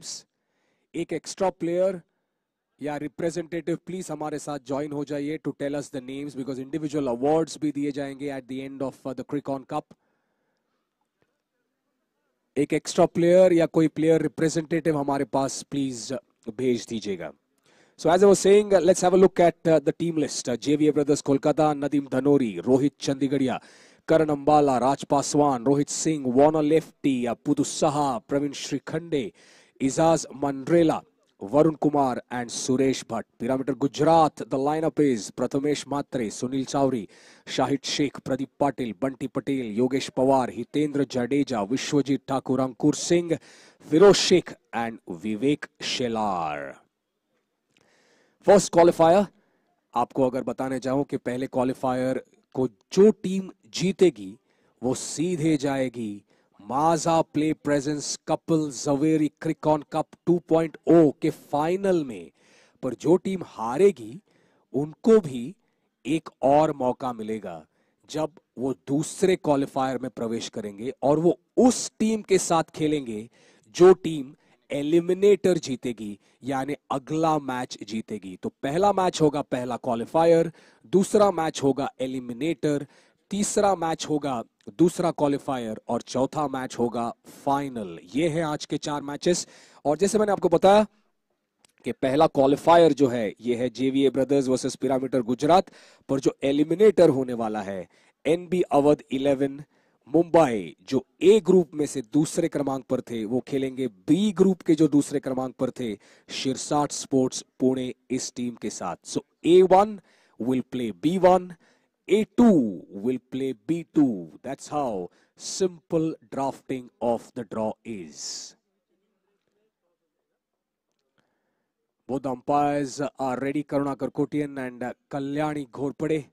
एक extra player या representative please हमारे साथ ज्वाइन हो जाइए to tell us the names, because individual awards भी दिए जाएंगे at the end of the Cricon cup. एक एक्स्ट्रा प्लेयर या कोई प्लेयर रिप्रेजेंटेटिव हमारे पास प्लीज भेज दीजिएगा। So as I was saying, let's have a look at the team list. JVA Brothers Kolkata, Nadeem Dhanori, Rohit Chandigadia, Karan Ambala, Raj Paswan, Rohit Singh, Warner Lefty, Pudu Saha, Praveen Shrikhande, Izaz Mandrela, Varun Kumar and Suresh Bhatt. Pyramid Gujarat, the lineup is Prathamesh Matre, Sunil Chowri, Shahid Sheikh, Pradeep Patil, Bunty Patel, Yogesh Pawar, Hitendra Jadeja, Vishwajit Thakur, Ankur Singh, Firoz Sheikh and Vivek Shelar. First qualifier आपको अगर बताने चाहूं कि पहले qualifier को जो team जीतेगी वो सीधे जाएगी Maaza play presents Kapil Zaveri Cricon cup 2.0 के फाइनल में। पर जो टीम हारेगी उनको भी एक और मौका मिलेगा जब वो दूसरे क्वालिफायर में प्रवेश करेंगे और वो उस टीम के साथ खेलेंगे जो टीम एलिमिनेटर जीतेगी, यानी अगला मैच जीतेगी। तो पहला मैच होगा पहला क्वालिफायर, दूसरा मैच होगा एलिमिनेटर, तीसरा मैच होगा दूसरा क्वालिफायर और चौथा मैच होगा फाइनल। ये है आज के 4 मैचेस। और जैसे मैंने आपको बताया कि पहला क्वालिफायर जो है ये है जेवीए ब्रदर्स वर्सेस पिरामिड गुजरात, पर जो एलिमिनेटर होने वाला है एनबी अवध 11 मुंबई, जो ए ग्रुप में से दूसरे क्रमांक पर थे, वो खेलेंगे बी ग्रुप के जो दूसरे क्रमांक पर थे शिरसाट स्पोर्ट्स पुणे इस टीम के साथ। सो A1 will play B1, A2 will play B2. That's how simple drafting of the draw is. Both umpires are ready, Karunakar Kotian and Kalyani Ghorpade,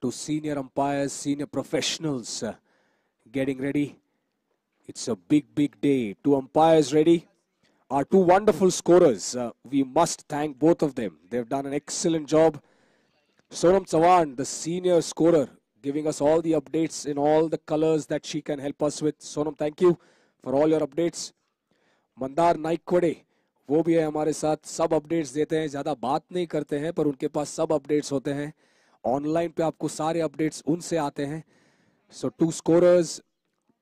to senior umpires, senior professionals getting ready. It's a big day. 2 umpires ready. Our 2 wonderful scorers. We must thank both of them. They've done an excellent job. Sonam Chavan, the senior scorer, giving us all the updates in all the colors that she can help us with. Sonam, thank you for all your updates. Mandar Naikwade, वो भी है हमारे साथ, सब updates देते हैं, ज्यादा बात नहीं करते हैं पर उनके पास सब अपडेट्स होते हैं। ऑनलाइन पे आपको सारे अपडेट्स उनसे आते हैं। So 2 scorers,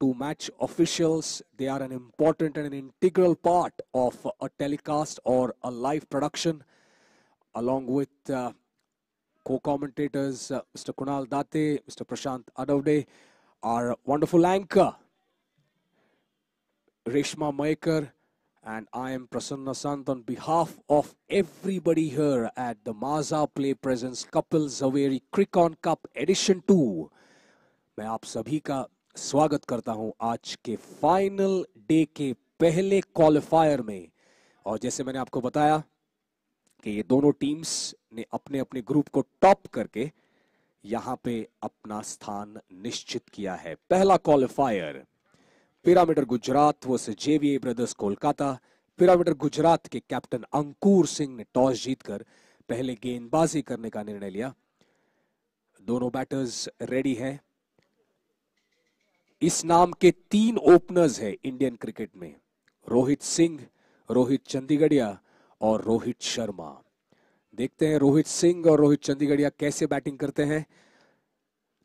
2 match officials, they are an important and an integral part of a telecast or a live production, along with co-commentators Mr. Kunal Date, Mr. Prashant Adavde, our wonderful anchor Reshma Maekar, and I am Prasanna Sant on behalf of everybody here at the Maza Play Presents Kapil Zaveri Crickon Cup Edition 2. मैं आप सभी का स्वागत करता हूं आज के final day के पहले क्वालिफायर में। और जैसे मैंने आपको बताया कि ये दोनों टीम्स ने अपने अपने ग्रुप को टॉप करके यहां पे अपना स्थान निश्चित किया है। पहला qualifier Pyramid Gujarat versus JVA Brothers Kolkata. Pyramid Gujarat के कैप्टन अंकुर सिंह ने टॉस जीतकर पहले गेंदबाजी करने का निर्णय लिया। दोनों बैटर्स रेडी हैं। इस नाम के 3 ओपनर्स हैं इंडियन क्रिकेट में, रोहित सिंह, रोहित चंडीगढ़िया और रोहित शर्मा। देखते हैं रोहित सिंह और रोहित चंडीगढ़िया कैसे बैटिंग करते हैं।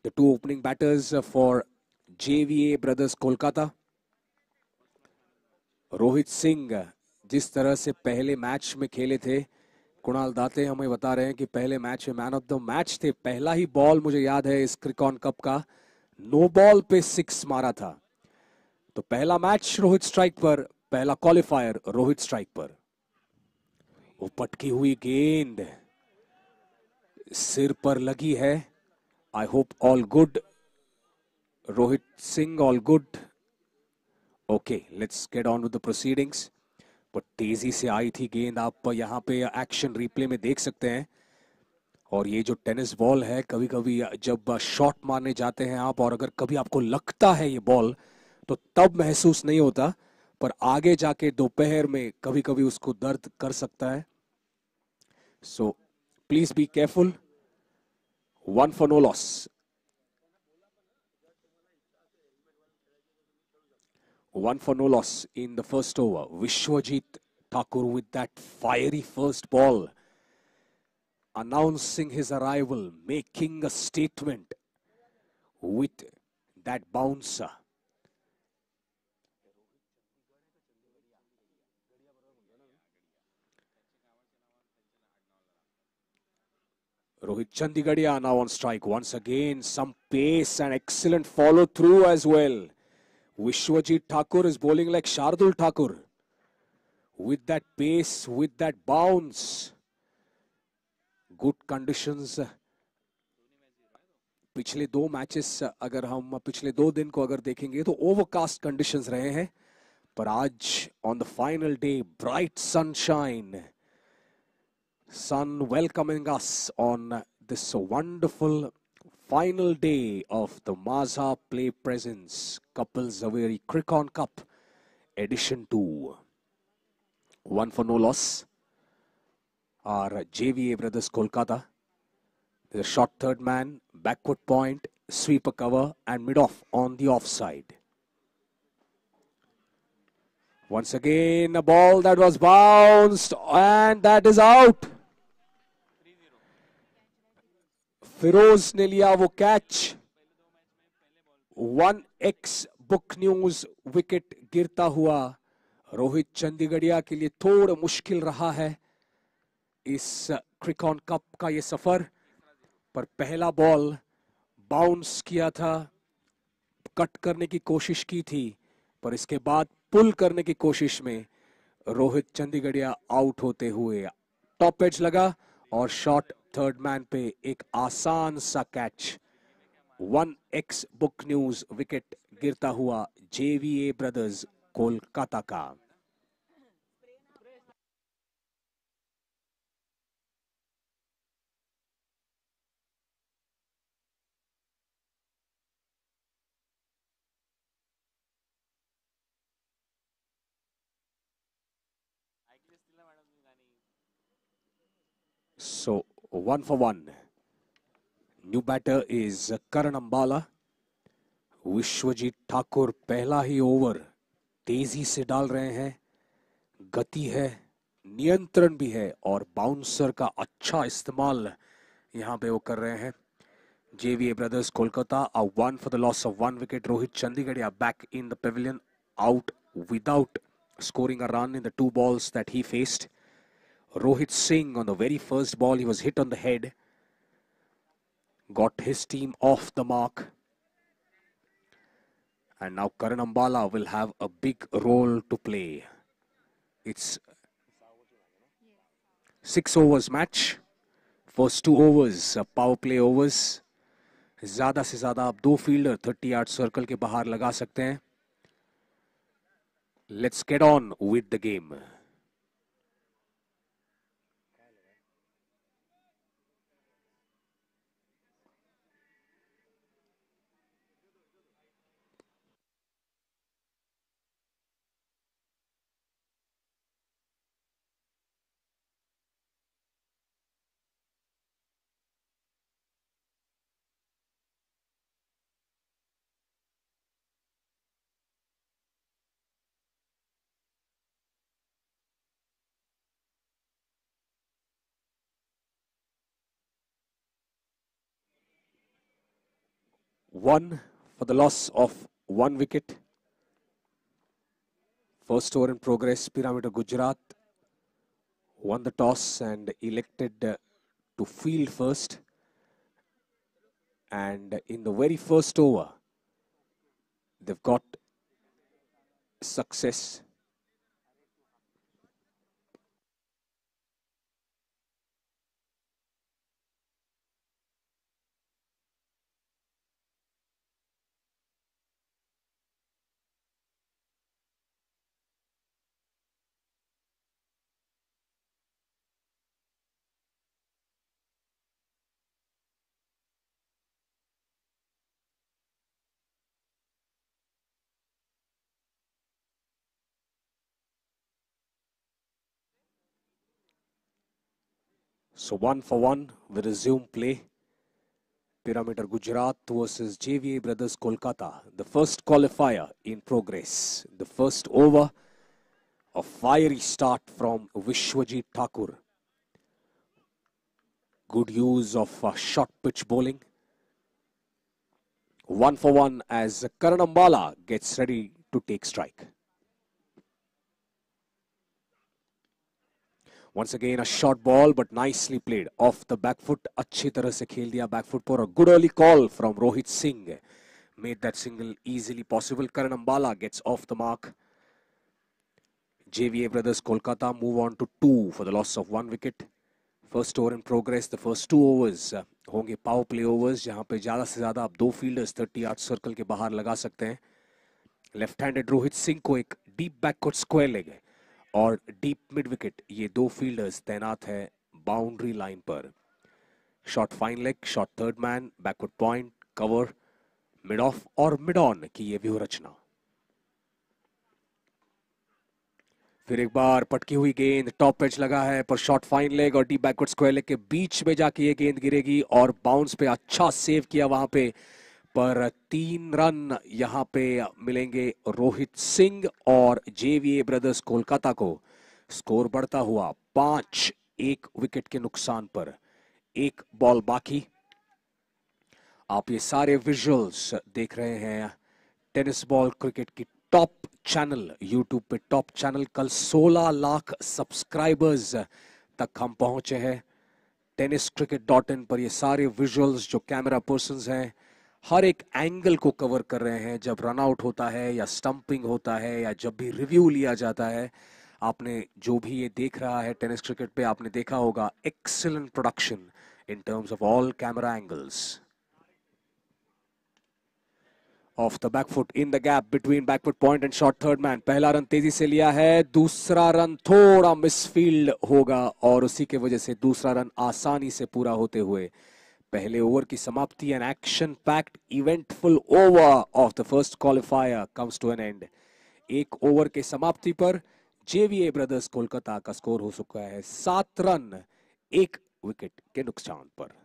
The 2 opening batters for JVA Brothers Kolkata. Rohit Singh जिस तरह से पहले मैच में खेले थे, कुणाल दाते हमें बता रहे हैं कि पहले मैच में मैन ऑफ द मैच थे। पहला ही बॉल मुझे याद है इस क्रिकॉन कप का, नो बॉल पे 6 मारा था। तो पहला मैच रोहित स्ट्राइक पर, पहला क्वालिफायर रोहित स्ट्राइक पर। वो पटकी हुई गेंद सिर पर लगी है। I hope all good Rohit Singh, all good. Okay, let's get on with the proceedings. बहुत तेजी से आई थी गेंद, आप यहां पे एक्शन रिप्ले में देख सकते हैं। और ये जो टेनिस बॉल है, कभी कभी जब शॉट मारने जाते हैं आप और अगर कभी आपको लगता है ये बॉल, तो तब महसूस नहीं होता, पर आगे जाके दोपहर में कभी कभी उसको दर्द कर सकता है। So please be careful. 1 for no loss. 1 for no loss in the first over. Vishwajit Thakur with that fiery first ball, announcing his arrival, making a statement with that bouncer. Rohit Chandigarhia now on strike once again. Some pace and excellent follow through as well. Vishwajit Thakur is bowling like Shardul Thakur. With that pace, with that bounce. Good conditions. पिछले दो matches अगर हम पिछले दो दिन को अगर देखेंगे तो ओवरकास्ट कंडीशंस रहे हैं, पर आज on the final day bright sunshine, sun welcoming us on this wonderful final day of the Maaza Play Presents Couples Zaveri Cricket Cup Edition 2. One for no loss are JVA Brothers Kolkata. There's a short third man, backward point, sweeper cover and mid-off on the offside. Once again a ball that was bounced and that is out. Firoz ने लिया वो catch. 1x book news wicket गिरता हुआ रोहित चंडीगढ़िया के लिए थोड़ा मुश्किल रहा है इस क्रिकॉन कप का ये सफर, पर पहला बॉल बाउंस किया था, कट करने की कोशिश की थी, पर इसके बाद पुल करने की कोशिश में रोहित चंडीगढ़िया आउट होते हुए टॉप एज लगा और शॉट थर्ड मैन पे एक आसान सा catch. 1x book news wicket गिरता हुआ जेवीए ब्रदर्स कोलकाता का. So 1 for 1. New batter is Karan Ambala. Vishwajeet Thakur पहला ही ओवर तेजी से डाल रहे हैं. गति है, नियंत्रण भी है और बाउंसर का अच्छा इस्तेमाल यहां पे वो कर रहे हैं. JVA Brothers Kolkata are 1 for the loss of 1 wicket. Rohit Chandigarhia back in the pavilion, out without scoring a run in the 2 balls that he faced. Rohit Singh on the very first ball, he was hit on the head, got his team off the mark. And now Karan Ambala will have a big role to play. It's 6 overs match. First 2 overs, power play overs. ज़्यादा से ज़्यादा आप 2 fielder 30 yard circle के बाहर लगा सकते हैं. Let's get on with the game. One for the loss of 1 wicket. First over in progress. Pyramid of Gujarat won the toss and elected to field first. And in the very first over, they've got success. So 1 for 1, we resume play. Pyramid Gujarat versus JVA Brothers Kolkata. The first qualifier in progress. The first over A fiery start from Vishwajit Thakur. Good use of short pitch bowling. 1 for 1 as Karan Ambala gets ready to take strike. Once again a short ball but nicely played off the back foot. अच्छी तरह से खेल दिया back foot पर. A good early call from Rohit Singh made that single easily possible. Karan Ambala gets off the mark. JVA Brothers Kolkata move on to 2 for the loss of 1 wicket. First over in progress. The first 2 overs होंगे power play overs जहां पे ज्यादा से ज्यादा आप 2 fielders 30 yard circle के बाहर लगा सकते हैं. लेफ्ट हैंडेड रोहित सिंह को एक डीप बैकवर्ड स्क्वायर लेग है और डीप मिड विकेट, ये 2 फील्डर्स तैनात है बाउंड्री लाइन पर. Short fine leg, short third man, backward point, cover, mid of और मिड ऑन की ये व्यू रचना. फिर एक बार पटकी हुई गेंद, टॉप एज लगा है पर शॉर्ट फाइन लेग और डीप बैकवर्ड स्क्वायर लेग के बीच में जाके ये गेंद गिरेगी और बाउंस पे अच्छा सेव किया वहां पे, पर 3 रन यहां पे मिलेंगे रोहित सिंह और जेवीए ब्रदर्स कोलकाता को. स्कोर बढ़ता हुआ 5, 1 विकेट के नुकसान पर. 1 बॉल बाकी. आप ये सारे विजुअल्स देख रहे हैं टेनिस बॉल क्रिकेट की टॉप चैनल, यूट्यूब पे टॉप चैनल. कल 16 लाख सब्सक्राइबर्स तक हम पहुंचे हैं. tenniscricket.in पर ये सारे विजुअल्स जो कैमरा पर्सन्स हैं हर एक एंगल को कवर कर रहे हैं. जब रन आउट होता है या स्टंपिंग होता है या जब भी रिव्यू लिया जाता है, आपने जो भी ये देख रहा है टेनिस क्रिकेट पे आपने देखा होगा excellent production in terms of all camera angles. Off the back foot, in the gap between backward point and short third man. पहला रन तेजी से लिया है, दूसरा रन थोड़ा मिसफील्ड होगा और उसी के वजह से दूसरा रन आसानी से पूरा होते हुए पहले ओवर की समाप्ति. An action packed eventful over of the first qualifier comes to an end. 1 over के समाप्ति पर जेवीए ब्रदर्स कोलकाता का स्कोर हो चुका है 7 रन 1 विकेट के नुकसान पर.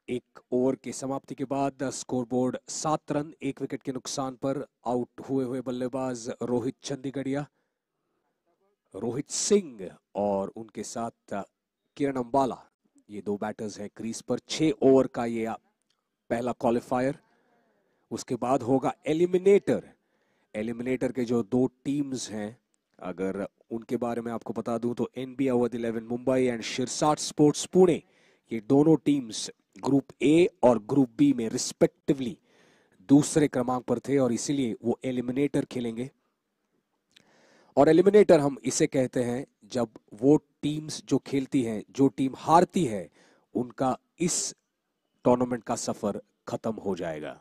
एक ओवर की समाप्ति के बाद स्कोरबोर्ड 7 रन 1 विकेट के नुकसान पर. आउट हुए बल्लेबाज रोहित चंडीगढ़िया, रोहित सिंह और उनके साथ किरण अंबाला, ये 2 बैटर्स हैं क्रीज पर. 6 ओवर का ये पहला क्वालिफायर. उसके बाद होगा एलिमिनेटर. एलिमिनेटर के जो 2 टीम्स हैं, अगर उनके बारे में आपको बता दूं तो NB Awadh 11 Mumbai and Shirsat sports Pune, ये दोनों टीम्स ग्रुप ए और ग्रुप बी में रिस्पेक्टिवली दूसरे क्रमांक पर थे और इसीलिए वो एलिमिनेटर खेलेंगे. और एलिमिनेटर हम इसे कहते हैं जब वो टीम्स जो खेलती हैं, जो टीम हारती है, उनका इस टूर्नामेंट का सफर खत्म हो जाएगा.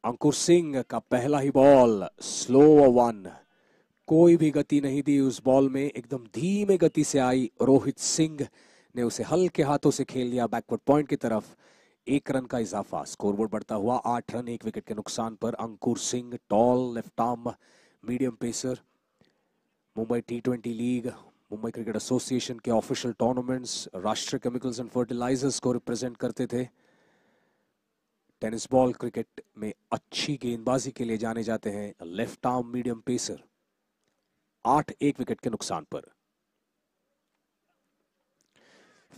अंकुर सिंह का पहला ही बॉल, स्लो 1, कोई भी गति नहीं दी उस बॉल में, एकदम धीमे गति से आई. रोहित सिंह ने उसे हल्के हाथों से खेल लिया बैकवर्ड पॉइंट की तरफ. 1 रन का इजाफा. स्कोरबोर्ड बढ़ता हुआ 8 रन 1 विकेट के नुकसान पर. Ankur Singh, tall left arm medium pacer, Mumbai T20 league, Mumbai cricket association के official tournaments, Rashtriya chemicals and fertilisers को रिप्रेजेंट करते थे. टेनिस बॉल क्रिकेट में अच्छी गेंदबाजी के लिए जाने जाते हैं. Left arm medium pacer. 8 1 wicket के नुकसान पर.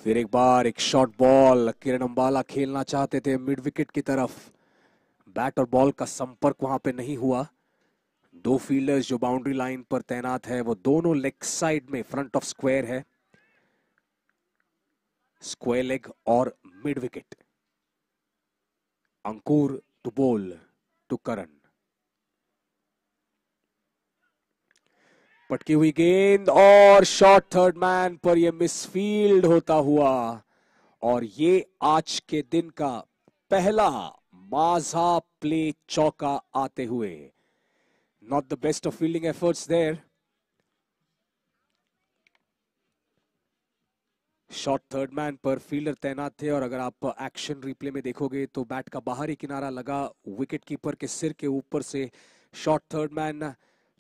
फिर एक बार एक शॉर्ट बॉल, किरण अंबाला खेलना चाहते थे मिड विकेट की तरफ. बैट और बॉल का संपर्क वहां पे नहीं हुआ. 2 फील्डर्स जो बाउंड्री लाइन पर तैनात है वो दोनों लेग साइड में फ्रंट ऑफ स्क्वायर है. स्क्वायर लेग और मिड विकेट. अंकुर टू बोल टू करण. पटकी हुई गेंद और शॉर्ट थर्ड मैन पर यह मिसफील्ड होता हुआ और ये आज के दिन का पहला माझा प्ले चौका आते हुए Not the best of fielding efforts there. Shot third man पर फील्डर तैनात थे और अगर आप एक्शन रिप्ले में देखोगे तो बैट का बाहरी किनारा लगा विकेट कीपर के सिर के ऊपर से। शॉट थर्ड मैन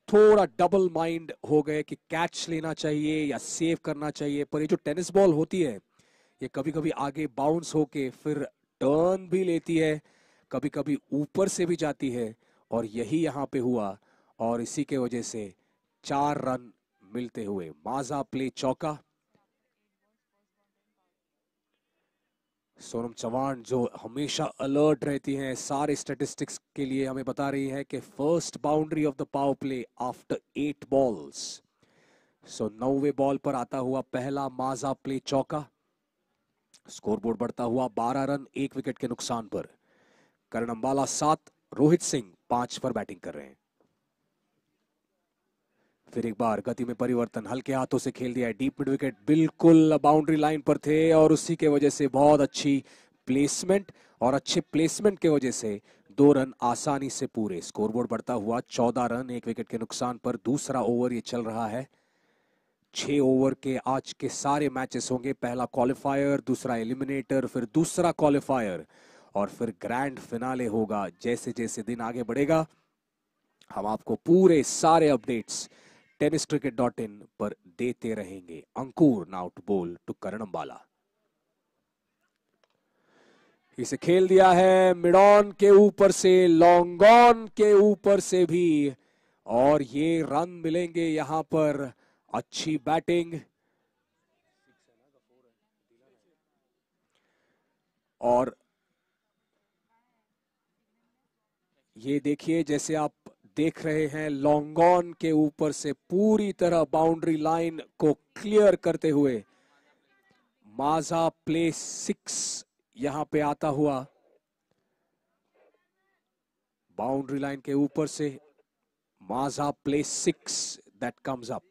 थोड़ा डबल माइंड हो गए कि कैच लेना चाहिए या सेव करना चाहिए, पर ये जो टेनिस बॉल होती है ये कभी कभी आगे बाउंस होके फिर टर्न भी लेती है, कभी कभी ऊपर से भी जाती है, और यही यहाँ पे हुआ और इसी के वजह से 4 रन मिलते हुए। माजा प्ले चौका। सोनम चौहान जो हमेशा अलर्ट रहती हैं सारे स्टैटिस्टिक्स के लिए, हमें बता रही है कि first boundary of the power play after 8 balls. So 9वें बॉल पर आता हुआ पहला माजा प्ले चौका। स्कोरबोर्ड बढ़ता हुआ 12 रन 1 विकेट के नुकसान पर। करण अंबाला 7, रोहित सिंह 5 पर बैटिंग कर रहे हैं। फिर एक बार गति में परिवर्तन, हल्के हाथों से खेल दिया है, डीप मिड विकेट बिल्कुल बाउंड्री लाइन पर थे और उसी के वजह से बहुत अच्छी प्लेसमेंट, और अच्छे प्लेसमेंट के वजह से 2 रन आसानी से पूरे। स्कोरबोर्ड बढ़ता हुआ 14 रन 1 विकेट के नुकसान पर। दूसरा ओवर ये चल रहा है। 6 ओवर के आज के सारे मैचेस होंगे। पहला क्वालिफायर, दूसरा एलिमिनेटर, फिर दूसरा क्वालिफायर और फिर ग्रैंड फिनाले होगा। जैसे जैसे दिन आगे बढ़ेगा हम आपको पूरे सारे अपडेट्स tenniscricket.in पर देते रहेंगे। अंकुर नाउ टू बोल टू करण अंबाला। इसे खेल दिया है मिड ऑन के ऊपर से, लॉन्ग ऑन के ऊपर से भी, और ये रन मिलेंगे यहां पर। अच्छी बैटिंग और ये देखिए जैसे आप देख रहे हैं लॉन्ग ऑन के ऊपर से पूरी तरह बाउंड्री लाइन को क्लियर करते हुए माजा प्ले 6 यहां पे आता हुआ बाउंड्री लाइन के ऊपर से। माजा प्ले 6 दैट कम्स अप।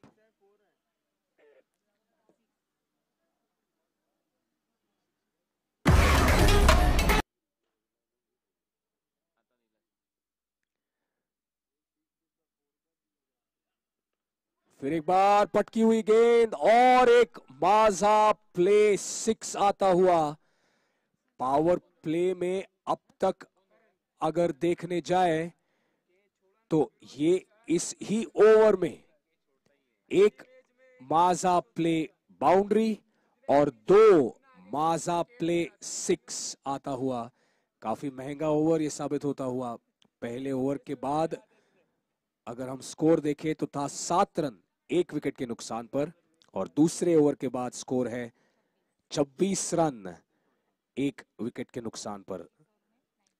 फिर एक बार पटकी हुई गेंद और एक माजा प्ले 6 आता हुआ। पावर प्ले में अब तक अगर देखने जाए तो ये इस ही ओवर में एक माजा प्ले बाउंड्री और 2 माजा प्ले 6 आता हुआ। काफी महंगा ओवर ये साबित होता हुआ। पहले ओवर के बाद अगर हम स्कोर देखें तो था 7 रन 1 विकेट के नुकसान पर, और दूसरे ओवर के बाद स्कोर है 26 रन 1 विकेट के नुकसान पर।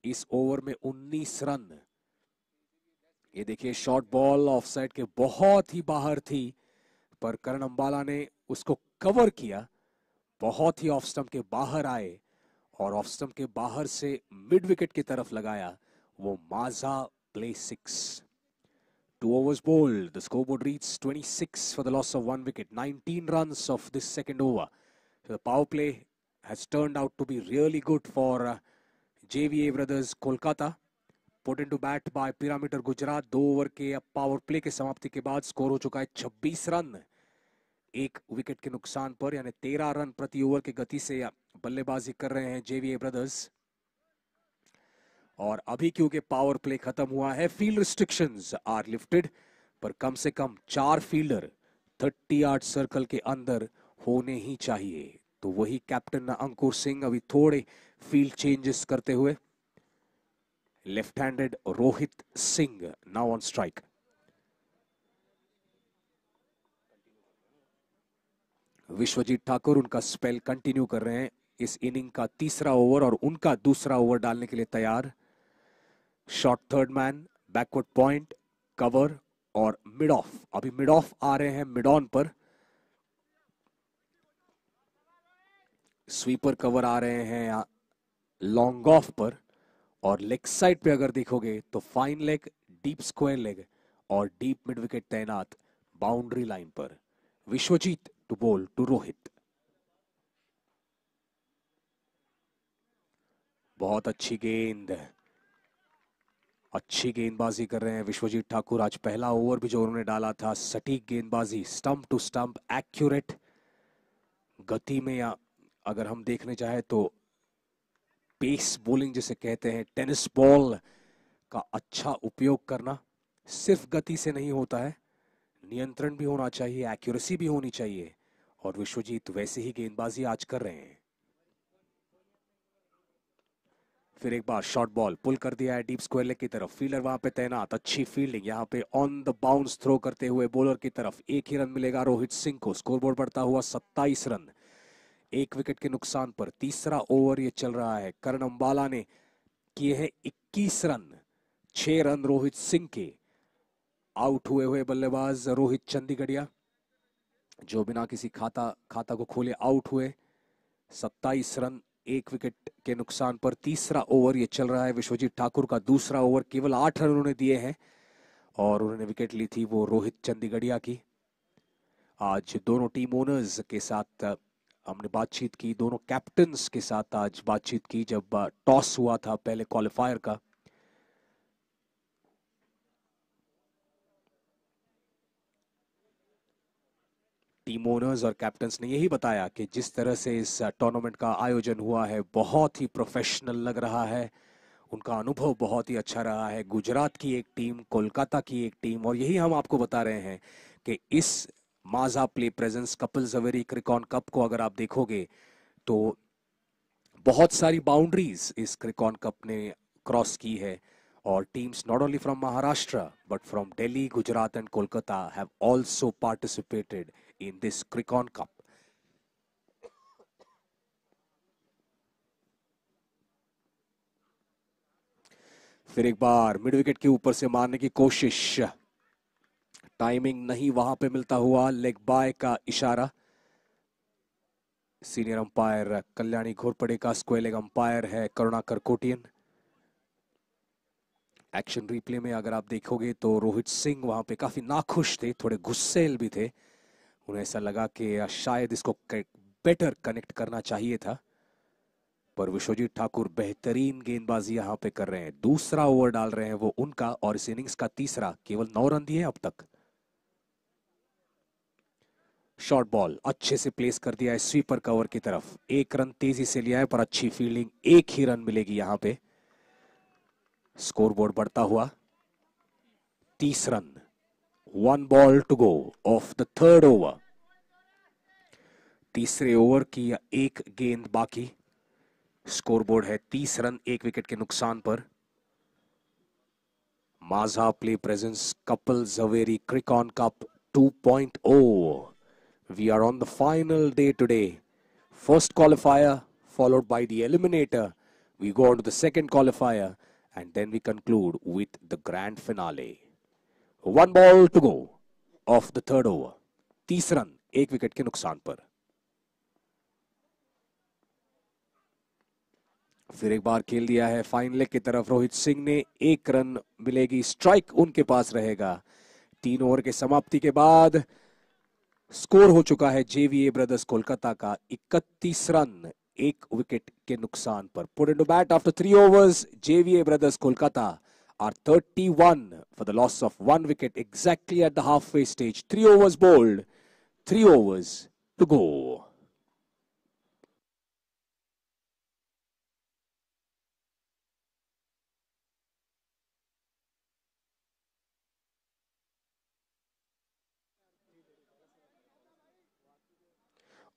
इस ओवर में 19 रन। ये देखिए शॉर्ट बॉल ऑफसाइड के बहुत ही बाहर थी, पर करण अंबाला ने उसको कवर किया। बहुत ही ऑफ स्टंप के बाहर आए और ऑफ स्टंप के बाहर से मिड विकेट की तरफ लगाया वो माजा play 6। 2 overs bowled. The scoreboard reads 26 for the loss of 1 wicket. 19 runs of this second over. So the power play has turned out to be really good for JVA Brothers Kolkata. Put into bat by Pyramid Gujarat. 2 over के अब power play के समाप्ति के बाद score हो चुका है 26 run 1 wicket के नुकसान पर, यानी 13 रन प्रति ओवर की गति से बल्लेबाजी कर रहे हैं JVA ब्रदर्स। और अभी क्योंकि पावर प्ले खत्म हुआ है, फील्ड रिस्ट्रिक्शंस आर लिफ्टेड, पर कम से कम 4 फील्डर 30 यार्ड सर्कल के अंदर होने ही चाहिए। तो वही कैप्टन अंकुर सिंह अभी थोड़े फील्ड चेंजेस करते हुए। Left handed Rohit Singh now on strike. Vishwajit Thakur उनका स्पेल कंटिन्यू कर रहे हैं। इस इनिंग का तीसरा ओवर और उनका दूसरा ओवर डालने के लिए तैयार। Short third man, backward point, cover और मिड ऑफ। अभी मिड ऑफ आ रहे हैं मिड ऑन पर। स्वीपर कवर आ रहे हैं लॉन्ग ऑफ पर, और लेग साइड पे अगर देखोगे तो fine leg, deep square leg और डीप मिड विकेट तैनात बाउंड्री लाइन पर। Vishwajit to bowl to Rohit. बहुत अच्छी गेंद। अच्छी गेंदबाजी कर रहे हैं विश्वजीत ठाकुर। आज पहला ओवर भी जो उन्होंने डाला था, सटीक गेंदबाजी, स्टंप टू स्टंप, एक्यूरेट। गति में या अगर हम देखने चाहे तो पेस बॉलिंग जिसे कहते हैं, टेनिस बॉल का अच्छा उपयोग करना। सिर्फ गति से नहीं होता है, नियंत्रण भी होना चाहिए, एक्यूरेसी भी होनी चाहिए, और विश्वजीत वैसे ही गेंदबाजी आज कर रहे हैं। फिर एक बार शॉर्ट बॉल पुल कर दिया है डीप स्क्वायर लेग की तरफ, फील्डर वहां पे तैनात, अच्छी फील्डिंग यहाँ पे ऑन द बाउंस थ्रो करते हुए बॉलर की तरफ। एक ही रन मिलेगा रोहित सिंह को। स्कोरबोर्ड बढ़ता हुआ 27 रन, एक विकेट के नुकसान पर। तीसरा ओवर ये चल रहा है। करण अंबाला ने किए हैं 21 रन, 6 रन रोहित सिंह के। आउट हुए बल्लेबाज रोहित चंडीगढ़िया, जो बिना किसी खाता को खोले आउट हुए। 27 रन, एक विकेट के नुकसान पर। तीसरा ओवर ये चल रहा है विश्वजीत ठाकुर का। दूसरा ओवर केवल 8 रन उन्होंने दिए हैं और उन्होंने विकेट ली थी वो रोहित चंडीगढ़िया की। आज दोनों टीम ओनर्स के साथ हमने बातचीत की, दोनों कैप्टन्स के साथ आज बातचीत की जब टॉस हुआ था पहले क्वालिफायर का। टीम ओनर्स और कैप्टन्स ने यही बताया कि जिस तरह से इस टूर्नामेंट का आयोजन हुआ है, बहुत ही प्रोफेशनल लग रहा है। उनका अनुभव बहुत ही अच्छा रहा है। गुजरात की एक टीम, कोलकाता की एक टीम, और यही हम आपको बता रहे हैं कि इस Maaza play presents Kapil Zaveri Cricon cup को अगर आप देखोगे तो बहुत सारी बाउंड्रीज इस क्रिकॉन कप ने क्रॉस की है, और teams not only from Maharashtra but from Delhi, Gujarat and Kolkata have also participated in this Cricon cup. फिर एक बार मिड विकेट के ऊपर से मारने की कोशिश, टाइमिंग नहीं वहां पे मिलता हुआ, लेग बाय का इशारा। सीनियर अंपायर कल्याणी घोरपड़े का, स्क्वायर लेग अंपायर है करुणाकर कोटियन। एक्शन रिप्ले में अगर आप देखोगे तो रोहित सिंह वहां पे काफी नाखुश थे, थोड़े गुस्सेल भी थे। उन्हें ऐसा लगा कि शायद इसको बेटर कनेक्ट करना चाहिए था, पर विश्वजीत ठाकुर बेहतरीन गेंदबाजी यहां पे कर रहे हैं। दूसरा ओवर डाल रहे हैं वो उनका, और इस इनिंग्स का तीसरा। केवल 9 रन दिए अब तक। शॉर्ट बॉल अच्छे से प्लेस कर दिया है स्वीपर कवर की तरफ। एक रन तेजी से लिया है पर अच्छी फील्डिंग, एक ही रन मिलेगी यहां पे। स्कोरबोर्ड बढ़ता हुआ 30 run, 1 ball to go off the third over. तीसरे ओवर की एक गेंद बाकी। स्कोरबोर्ड है 30 रन, एक विकेट के नुकसान पर। Maaza play presents Kapil Zaveri Cricon cup 2.0. We are on the final day today. First qualifier followed by the eliminator. We go on to the second qualifier and then we conclude with the grand finale. 1 ball to go of the third over. 30 run, एक wicket के नुकसान पर। फिर एक बार खेल दिया है fine leg की तरफ रोहित सिंह ने। एक रन मिलेगी, स्ट्राइक उनके पास रहेगा। 3 ओवर के समाप्ति के बाद स्कोर हो चुका है जेवीए ब्रदर्स कोलकाता का 31 रन, एक विकेट के नुकसान पर। Put into bat after 3 overs, JVA Brothers Kolkata are 31 for the loss of 1 wicket exactly at the halfway stage. 3 overs bowled, 3 overs to go.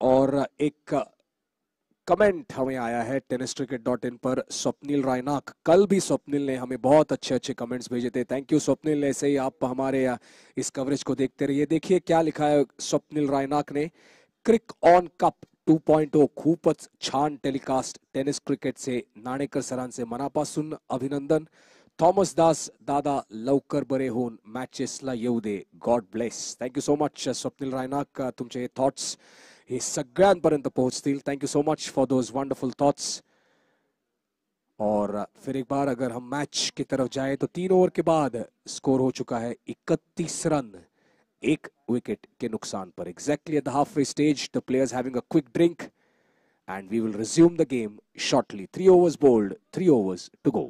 और एक कमेंट हमें आया है tenniscricket.in पर स्वप्निल रायनाक। कल भी स्वप्निल ने हमें बहुत अच्छे अच्छे कमेंट्स भेजे थे। थैंक यू स्वप्निल, ऐसे ही आप हमारे इस कवरेज को देखते रहिए। देखिए क्या लिखा है स्वप्निल रायनाक ने। क्रिक ऑन कप 2.0 खूपच छान टेलिकास्ट टेनिस क्रिकेट से नाणेकर सरांचे मनापासून अभिनंदन। थॉमस दास दादा लवकर बरे होऊन मॅचेसला येऊ दे, God bless. Thank you so much Swapnil Raynak, तुमचे हे थॉट्स हे सगळ्यांपर्यंत पोहोचतील। Thank you so much for those wonderful thoughts. और फिर एक बार अगर हम मैच की तरफ जाए तो 3 ओवर के बाद स्कोर हो चुका है 31 रन, एक विकेट के नुकसान पर। Exactly at the halfway stage, the players having a quick drink and we will resume the game shortly. 3 overs bowled, 3 overs to go.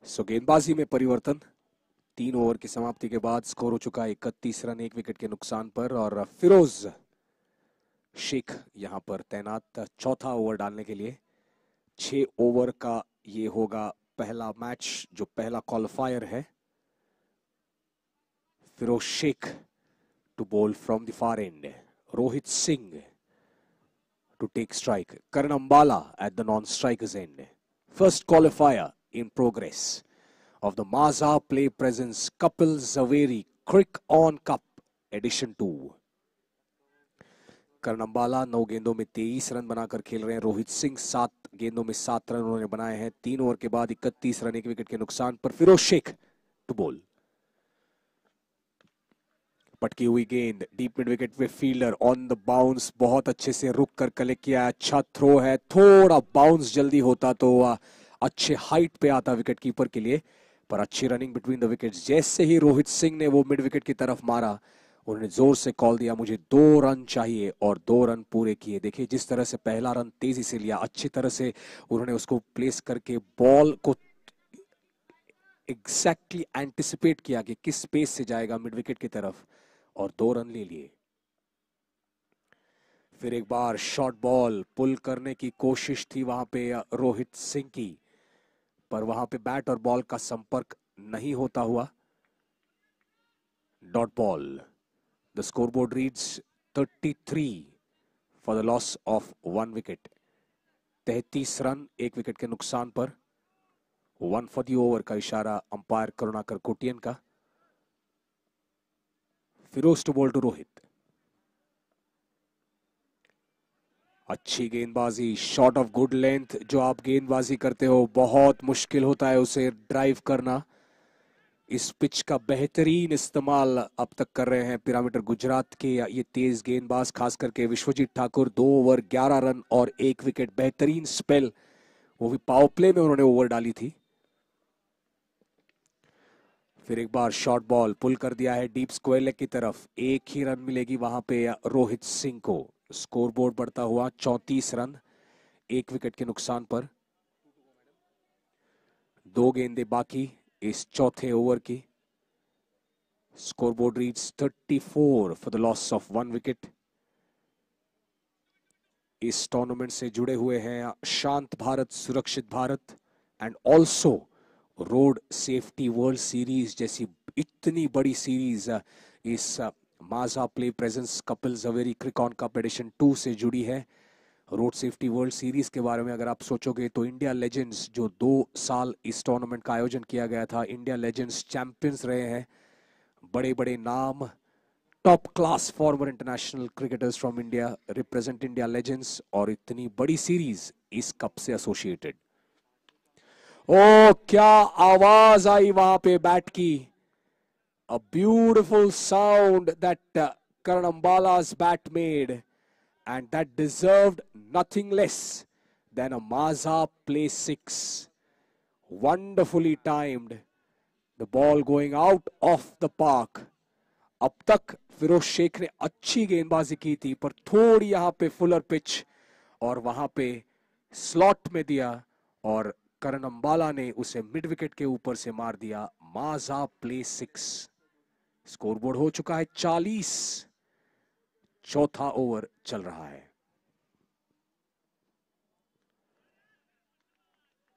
सो गेंदबाजी में परिवर्तन। 3 ओवर की समाप्ति के बाद स्कोर हो चुका है 31 रन 1 विकेट के नुकसान पर, और फिरोज शेख यहां पर तैनात चौथा ओवर डालने के लिए। 6 ओवर का ये होगा पहला मैच, जो पहला क्वालिफायर है। Firoz Shaikh to bowl from the far end, Rohit Singh to take strike, Karan Ambala at the non-strikers end. First qualifier in progress of the Maza Play Presents Kapil Zaveri Crick On Cup Edition 2. करण अंबाला 9 गेंदों में 23 run बनाकर खेल रहे हैं। रोहित सिंह 7 गेंदों में 7 run उन्होंने बनाए हैं। 3 ओवर के बाद 31 रन 1 विकेट के नुकसान पर। Firoz Shaikh to bowl. पटकी हुई गेंद डीप मिड विकेट पे, फील्डर ऑन द बाउंस, बहुत अच्छे से रुक कर कलेक्ट किया। अच्छा थ्रो है, थोड़ा बाउंस जल्दी होता तो अच्छे हाइट पे आता विकेट कीपर के लिए, पर अच्छी रनिंग बिटवीन द विकेट्स। जैसे ही रोहित सिंह ने वो मिड विकेट की तरफ मारा, उन्होंने जोर से कॉल दिया, मुझे 2 रन चाहिए, और 2 रन पूरे किए। देखिए जिस तरह से पहला रन तेजी से लिया, अच्छी तरह से उन्होंने उसको प्लेस करके बॉल को एग्जैक्टली एंटिसिपेट किया कि किस स्पेस से जाएगा मिड विकेट की तरफ, और 2 रन ले लिए। फिर एक बार शॉर्ट बॉल पुल करने की कोशिश थी वहां पे रोहित सिंह की, पर वहां पे बैट और बॉल का संपर्क नहीं होता हुआ dot ball. The scoreboard reads 33 for the loss of 1 wicket. 33 run 1 wicket के नुकसान पर। 1 फॉर द ओवर का इशारा अंपायर करुणाकर कोटियन का। Firoz to bowl to Rohit. अच्छी गेंदबाजी, शॉट ऑफ गुड लेंथ। जो आप गेंदबाजी करते हो बहुत मुश्किल होता है उसे ड्राइव करना। इस पिच का बेहतरीन इस्तेमाल अब तक कर रहे हैं पिरामिड गुजरात के ये तेज गेंदबाज, खास करके विश्वजीत ठाकुर। 2 ओवर 11 रन और 1 विकेट, बेहतरीन स्पेल, वो भी पावर प्ले में उन्होंने ओवर डाली थी। फिर एक बार शॉर्ट बॉल पुल कर दिया है डीप स्क्वायर लेग की तरफ। 1 ही रन मिलेगी वहां पे रोहित सिंह को। स्कोरबोर्ड बढ़ता हुआ 34 रन 1 विकेट के नुकसान पर। 2 गेंदें बाकी इस चौथे ओवर की। Scoreboard reads 34 for the loss of 1 wicket. इस टूर्नामेंट से जुड़े हुए हैं Shant Bharat, Surakshit Bharat and also road safety world series जैसी इतनी बड़ी सीरीज इस Maaza play presents Kapil Zaveri Crick on cup edition 2 से जुड़ी है। रोड सेफ्टी वर्ल्ड सीरीज के बारे में अगर आप सोचोगे तो इंडिया लेजेंड्स, जो 2 साल इस टूर्नामेंट का आयोजन किया गया था, इंडिया लेजेंड्स चैंपियंस रहे हैं। बड़े बड़े नाम, top class farmer international cricketers from India represent India legends, और इतनी बड़ी सीरीज इस कप से एसोसिएटेड। ओ क्या आवाज आई वहां पे बैट की। A beautiful sound that Karan Ambala's bat made, and that deserved nothing less than a Maza play 6. Wonderfully timed, the ball going out of the park. अब तक फिरोज शेख ने अच्छी गेंदबाजी की थी, पर थोड़ी यहां पे फुलर पिच और वहां पे स्लॉट में दिया, और करण अंबाला ने उसे मिड विकेट के ऊपर से मार दिया। माजा प्ले 6। स्कोरबोर्ड हो चुका है 40। चौथा ओवर चल रहा है।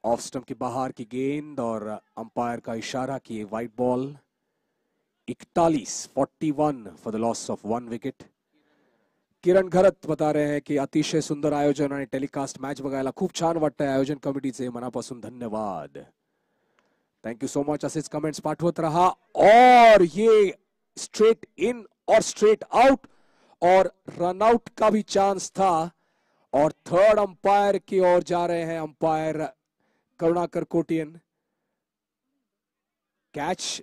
ऑफ स्टंप के बाहर की गेंद और अंपायर का इशारा किए wide ball. 41 for the loss of 1 wicket. Kiran Gharat बता रहे हैं की अतिशय सुंदर आयोजन आणि टेलिकास्ट मॅच बघायला खूप छान वाटतंय। आयोजन कमिटीचे मनापासून धन्यवाद, थँक्यू सो मच। असेच कमेंट्स पाठवत रहा। और ये स्ट्रेट इन और स्ट्रेट आउट, और रन आउट का भी चांस था, और थर्ड अंपायर की ओर जा रहे हैं अंपायर करुणाकर कोटियन। कैच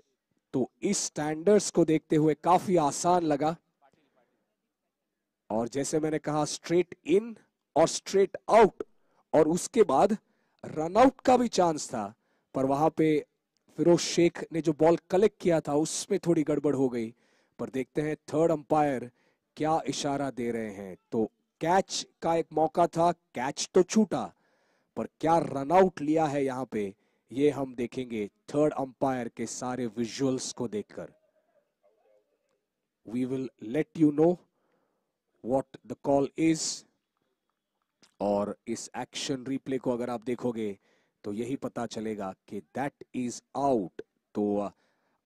तो इस स्टैंडर्ड्स को देखते हुए काफी आसान लगा, और जैसे मैंने कहा स्ट्रेट इन और स्ट्रेट आउट, और उसके बाद रन आउट का भी चांस था, पर वहां पे फिरोज शेख ने जो बॉल कलेक्ट किया था उसमें थोड़ी गड़बड़ हो गई। पर देखते हैं थर्ड अंपायर क्या इशारा दे रहे हैं। तो कैच का एक मौका था, कैच तो छूटा, पर क्या रन आउट लिया है यहां पे, ये हम देखेंगे थर्ड अंपायर के सारे विजुअल्स को देखकर। We will let you know what the call is. और इस एक्शन रिप्ले को अगर आप देखोगे तो यही पता चलेगा कि दैट इज आउट। तो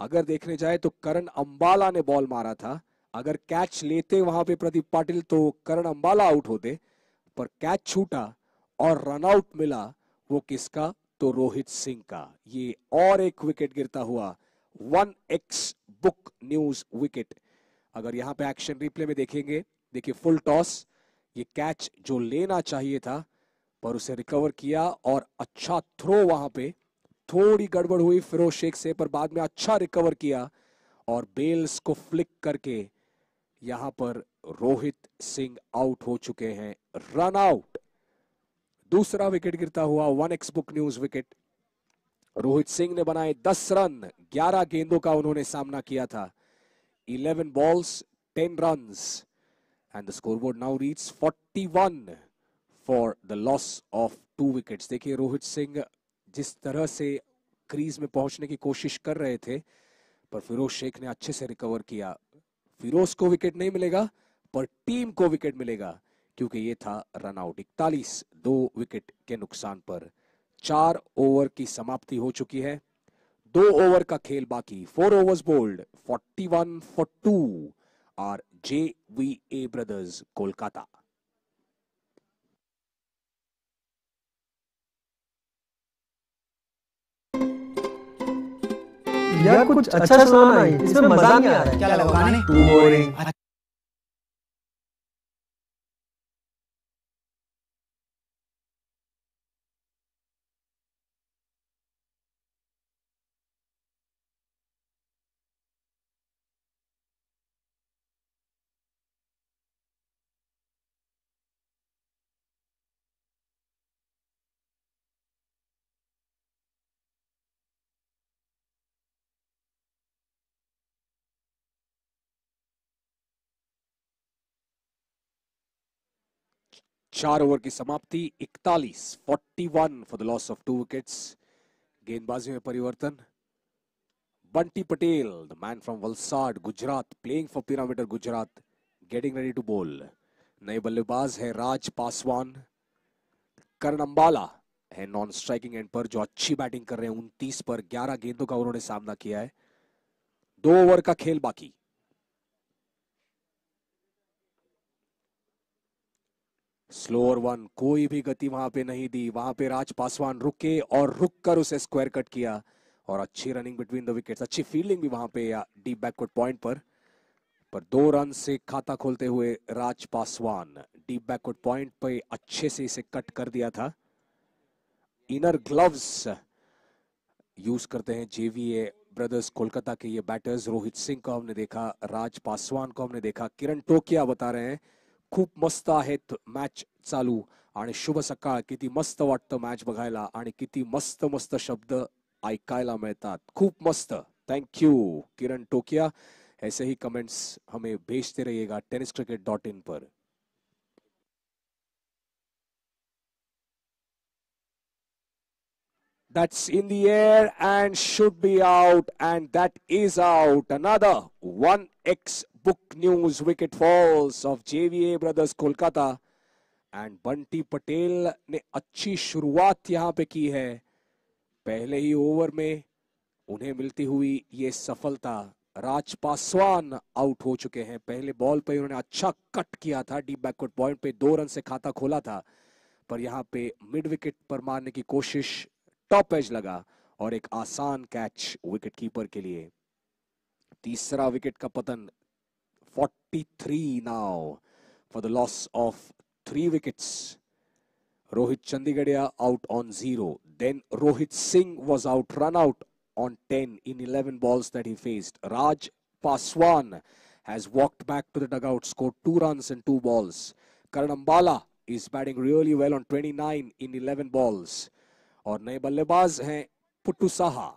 अगर देखने जाए तो करण अंबाला ने बॉल मारा था। अगर कैच लेते वहां पे प्रदीप पाटिल तो करण अंबाला आउट होते, पर कैच छूटा और रन आउट मिला वो किसका, तो रोहित सिंह का। ये और एक विकेट गिरता हुआ 1x बुक न्यूज विकेट। अगर यहां पे एक्शन रिप्ले में देखेंगे, देखिए फुल टॉस, ये कैच जो लेना चाहिए था पर उसे रिकवर किया और अच्छा थ्रो। वहां पे थोड़ी गड़बड़ हुई फिरोज शेख से, पर बाद में अच्छा रिकवर किया और बेल्स को फ्लिक करके यहां पर रोहित सिंह आउट हो चुके हैं, रन आउट। दूसरा विकेट गिरता हुआ 1x book news wicket. Rohit Singh ने बनाए 10 रन, 11 गेंदों का उन्होंने सामना किया था। 11 balls, 10 runs, and the scoreboard now reads 41 for the loss of 2 wickets. देखिए रोहित सिंह जिस तरह से क्रीज में पहुंचने की कोशिश कर रहे थे, पर फिरोज शेख ने अच्छे से रिकवर किया। फिरोज को विकेट नहीं मिलेगा पर टीम को विकेट मिलेगा, क्योंकि ये था रन आउट। 41 2 विकेट के नुकसान पर 4 ओवर की समाप्ति हो चुकी है। 2 ओवर का खेल बाकी। 4 overs bowled, 41 for 2 are JVA Brothers Kolkata. यार कुछ अच्छा सुनाना है, इसमें मजा नहीं आ रहा है। क्या लगा गाने? Too boring. चार ओवर की समाप्ति, 41 for the loss of 2 wickets. गेंदबाजी में परिवर्तन। Bunty Patel, the man from Valsad Gujarat, playing for Pyramid Gujarat, getting ready to bowl. नए बल्लेबाज है राज पासवान। करण अंबाला है नॉन स्ट्राइकिंग एंड पर, जो अच्छी बैटिंग कर रहे हैं। 29 पर 11 गेंदों का उन्होंने सामना किया है। 2 ओवर का खेल बाकी। स्लोअर वन, कोई भी गति वहां पे नहीं दी। वहां पे राज पासवान रुके और रुककर उसे स्क्वायर कट किया और अच्छी रनिंग बिटवीन द विकेट्स, अच्छी फील्डिंग भी वहां पे डीप बैकवर्ड पॉइंट पर 2 रन से खाता खोलते हुए राज पासवान डीप बैकवर्ड पॉइंट पे अच्छे से इसे कट कर दिया था। इनर ग्लव्स यूज करते हैं जेवीए ब्रदर्स कोलकाता के ये बैटर्स। रोहित सिंह को हमने देखा, राज पासवान को हमने देखा। किरण टोकिया बता रहे हैं खूप मस्त आहेत मॅच चालू आणि शुभ सकाळ, किती मस्त वाटतं मॅच बघायला आणि किती मस्त मस्त शब्द ऐकायला मिळतात, खूप मस्त। Thank you Kiran Tokio. ऐसे ही कमेंट्स हमें भेजते रहिएगा tenniscricket.in पर। That's in the air and should be out, and that is out. Another 1x book news wicket falls of JVA Brothers Kolkata. And Bunty Patel ने अच्छी शुरुआत यहां पे की है। पहले ही ओवर में उन्हें मिलती हुई ये सफलता। राज पासवान आउट हो चुके हैं। पहले बॉल पे उन्होंने अच्छा कट किया था, डीप बैकवर्ड पॉइंट पे 2 रन से खाता खोला था, पर यहां पे मिड विकेट पर मारने की कोशिश, टॉप एज लगा और एक आसान कैच विकेट कीपर के लिए। तीसरा विकेट का पतन। 43 now for the loss of 3 wickets. Rohit Chandigadia out on 0. Then Rohit Singh was out, run out on 10 in 11 balls that he faced. Raj Paswan has walked back to the dugout, scored 2 runs and 2 balls. Karan Ambala is batting really well on 29 in 11 balls. और नए बल्लेबाज हैं puttu Saha.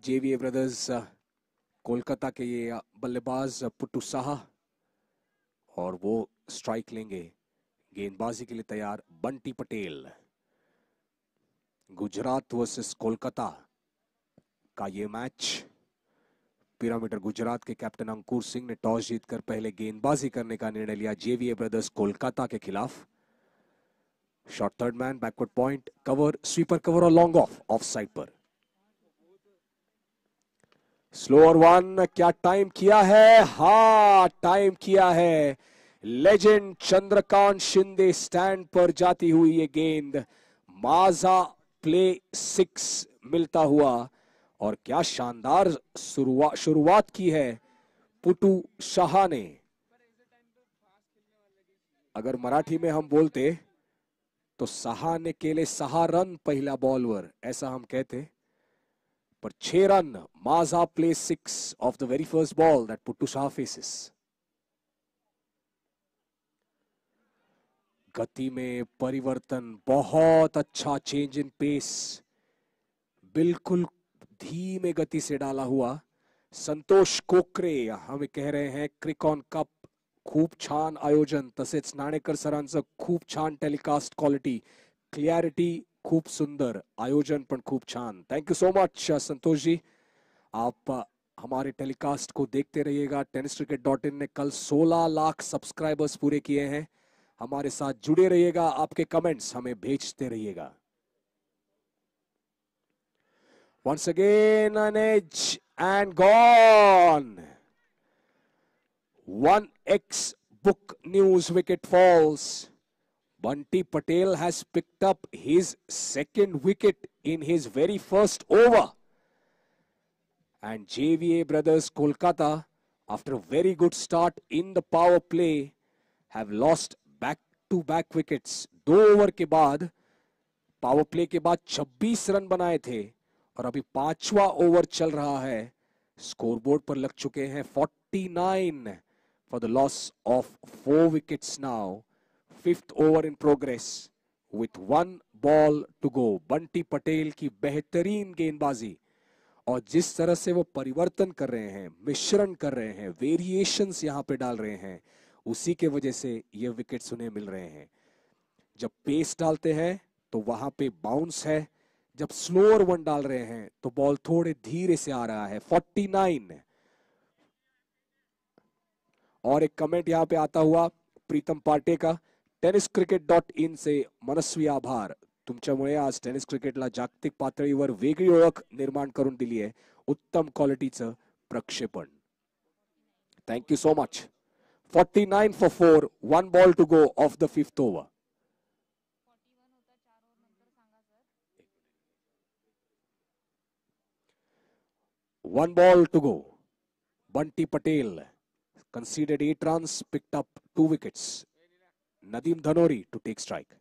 जेवीए Brothers Kolkata के ये बल्लेबाज पुट्टू साहा, और वो strike लेंगे। गेंदबाजी के लिए तैयार बंटी पटेल। गुजरात वर्सेस कोलकाता का ये मैच। पिरामिडर गुजरात के कैप्टन अंकुर सिंह ने टॉस जीतकर पहले गेंदबाजी करने का निर्णय लिया जेवीए ब्रदर्स कोलकाता के खिलाफ। Shot third man, backward point, cover, sweeper cover और लॉन्ग ऑफ साइड पर। स्लोअर वन, क्या टाइम किया है? हाँ, टाइम किया है। लेजेंड चंद्रकांत शिंदे स्टैंड पर जाती हुई ये गेंद माजा प्ले 6 मिलता हुआ। और क्या शानदार शुरुआत की है पुटू शाह ने। अगर मराठी में हम बोलते तो साहा ने केले 6 रन पहिला बॉलवर, ऐसा हम कहते। पर 6 run, Maaza play 6 of the very first ball that puttu Shah faces. गति में परिवर्तन, बहुत अच्छा चेंज इन पेस, बिल्कुल धीमे गति से डाला हुआ। संतोष कोकरे हमें कह रहे हैं क्रिकॉन कप खूप छान आयोजन, तसेच नाणेकर सरांचं खूप छान टेलिकास्ट क्वालिटी, क्लियरिटी खूप सुंदर, आयोजन पण खूप छान। Thank you so much Santosh ji. आप हमारे टेलीकास्ट को देखते रहिएगा। tenniscricket.in ने कल 16 लाख सब्सक्राइबर्स पूरे किए हैं। हमारे साथ जुड़े रहिएगा, आपके कमेंट्स हमें भेजते रहिएगा। Once again an edge and gone. 1x book news wicket falls. Bunty Patel has picked up his second wicket in his very first over. And JVA Brothers Kolkata, after a very good start in the power play, have lost back-to-back wickets. 2 over के बाद, power play के बाद 26 run बनाए थे और अभी 5वां over चल रहा है। स्कोरबोर्ड पर लग चुके हैं 49 for the loss of 4 wickets now. 5th over in progress with 1 ball to go. Bunty Patel की बेहतरीन गेंदबाजी और जिस तरह से वो परिवर्तन कर रहे हैं, मिश्रण कर रहे हैं, वेरिएशंस यहां पे डाल रहे हैं, उसी के वजह से ये विकेट्स उन्हें मिल रहे हैं। जब पेस डालते हैं तो वहां पे बाउंस है, जब स्लोअर वन डाल रहे हैं तो बॉल थोड़े धीरे से आ रहा है। 49। और एक कमेंट यहां पे आता हुआ प्रीतम पाटे का, tenniscricket.in से मनस्वी आभार, तुमच्यामुळे आज टेनिस क्रिकेटला जागतिक पातळीवर वेगळी ओळख निर्माण करून दिली आहे, उत्तम क्वालिटीचं प्रक्षेपण। Thank you so much. 49 for 4, 1 ball to go of the 5th over. 1 ball to go. Bunty Patel conceded 8 runs, picked up 2 wickets. Nadeem Dhanori to take strike.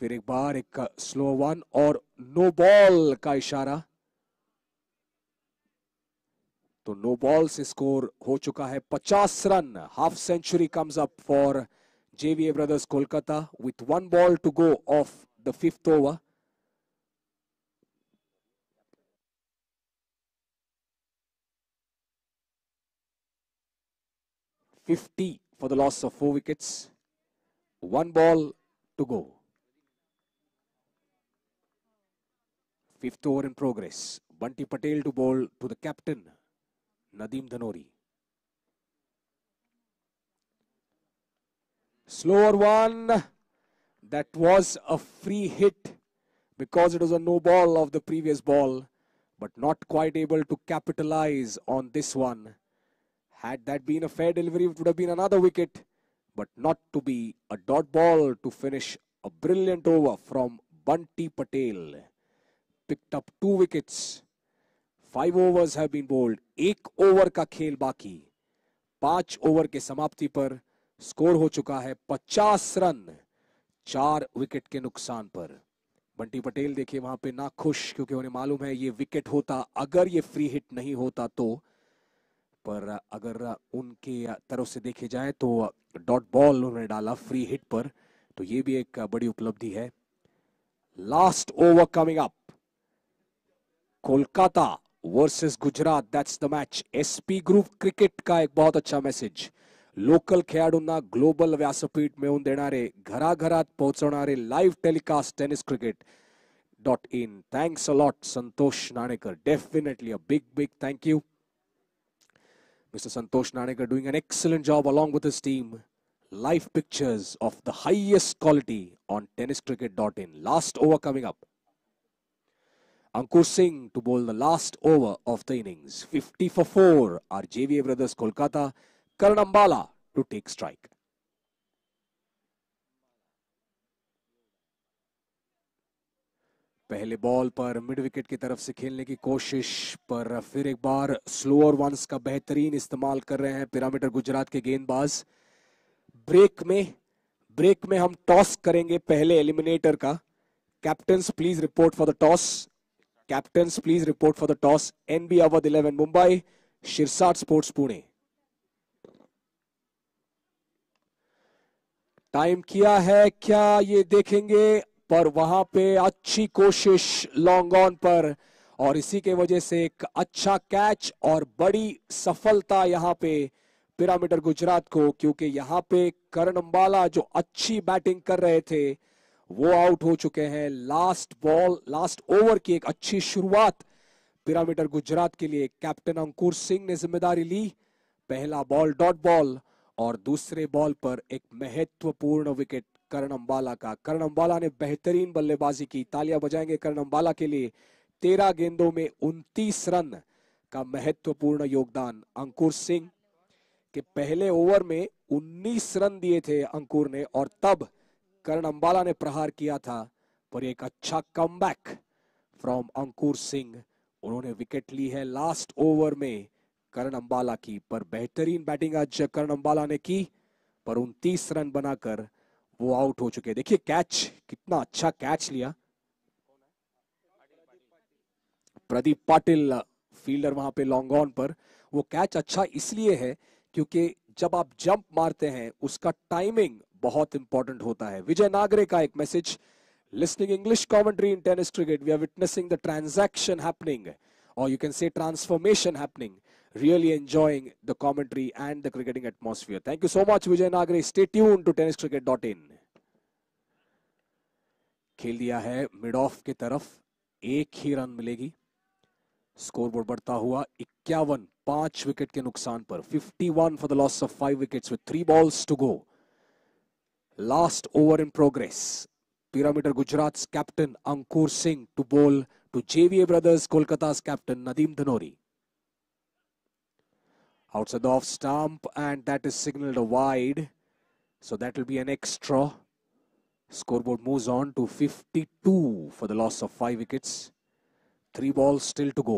फिर एक बार एक स्लो वन और नो बॉल का इशारा। तो no ball से score हो चुका है 50 रन। Half century comes up for JVA Brothers Kolkata with 1 ball to go of the 5th over. $50 for the loss of 4 wickets. 1 ball to go. 5th over in progress. Bunty Patel to bowl to the captain, Nadeem Dhanori. Slower one. That was a free hit because it was a no ball of the previous ball, but not quite able to capitalize on this one. Had that been a fair delivery, it would have been another wicket, but not to be. A dot ball to finish a brilliant over from Bunty Patel. Picked up 2 wickets. 5 overs have been bowled. 1 over का खेल बाकी। 5 over के समाप्ति पर score हो चुका है 50 run, 4 wicket के नुकसान पर। बंटी पटेल देखिए वहां पे ना खुश, क्योंकि उन्हें मालूम है ये विकेट होता अगर ये फ्री हिट नहीं होता तो। पर अगर उनके तरफ से देखे जाए तो डॉट बॉल उन्होंने डाला फ्री हिट पर, तो ये भी एक बड़ी उपलब्धि है। Last over coming up, Kolkata versus Gujarat, that's the match. SP group cricket का एक बहुत अच्छा मैसेज। लोकल खेळाडूंना ग्लोबल व्यासपीठ मिळवून देणारे, घराघरात पोहोचवणारे live telecast tennis cricket.in. Thanks a lot, Santosh Nanekar. Definitely a big thank you. Mr. Santosh Nanekar doing an excellent job along with his team. Live pictures of the highest quality on tenniscricket.in. Last over coming up. Ankur Singh to bowl the last over of the innings. 50 for 4 are JVA Brothers Kolkata. Karan Ambala to take strike. पहले ball पर mid wicket की तरफ से खेलने की कोशिश, पर फिर एक बार स्लोअर वंस का बेहतरीन इस्तेमाल कर रहे हैं पिरामिड गुजरात के गेंदबाज। ब्रेक में हम टॉस करेंगे पहले एलिमिनेटर का। Captains please report for the toss. Captains please report for the toss. NB Awadh 11 Mumbai, Shirsat sports Pune. Time किया है क्या ये देखेंगे, पर वहां पे अच्छी कोशिश लॉन्ग ऑन पर, और इसी के वजह से एक अच्छा कैच और बड़ी सफलता यहां पे पिरामिड गुजरात को, क्योंकि यहां पे करण अंबाला जो अच्छी बैटिंग कर रहे थे वो आउट हो चुके हैं। लास्ट ओवर की एक अच्छी शुरुआत पिरामिड गुजरात के लिए। कैप्टन अंकुर सिंह ने जिम्मेदारी ली। पहला बॉल डॉट बॉल और दूसरे बॉल पर एक महत्वपूर्ण विकेट करण अंबाला का। करण अंबाला ने बेहतरीन बल्लेबाजी की, तालियां बजाएंगे करण अंबाला के लिए। 13 गेंदों में 29 रन का महत्वपूर्ण योगदान। अंकुर सिंह के पहले ओवर में 19 रन दिए थे अंकुर ने, और तब करण अंबाला ने प्रहार किया था, पर एक अच्छा कमबैक फ्रॉम अंकुर सिंह। उन्होंने विकेट ली है लास्ट ओवर में करण अंबाला की, पर बेहतरीन बैटिंग आज करण अंबाला ने की, पर 29 रन बनाकर वो आउट हो चुके। देखिए कैच, कितना अच्छा कैच लिया प्रदीप पाटिल, फील्डर वहां पे लॉन्ग ऑन पर। वो कैच अच्छा इसलिए है क्योंकि जब आप जंप मारते हैं उसका टाइमिंग बहुत इंपॉर्टेंट होता है। विजय नागरे का एक message, listening English commentary in tennis cricket, we are witnessing the transaction happening, or you can say transformation happening. Really enjoying the commentary and the cricketing atmosphere. Thank you so much, Vijay Nagre. Stay tuned to tenniscricket.in. खेल दिया है mid of की तरफ, एक ही run मिलेगी। Scoreboard बढ़ता हुआ 51, 5 wicket के नुकसान पर। 51 for the loss of 5 wickets with 3 balls to go. Last over in progress. Pyramid Gujarat's captain Ankur Singh to bowl to JVA Brothers Kolkata's captain Nadeem Dhanori. Outside the off stump, and that is signaled a wide, so that will be an extra. Scoreboard moves on to 52 for the loss of 5 wickets. 3 balls still to go.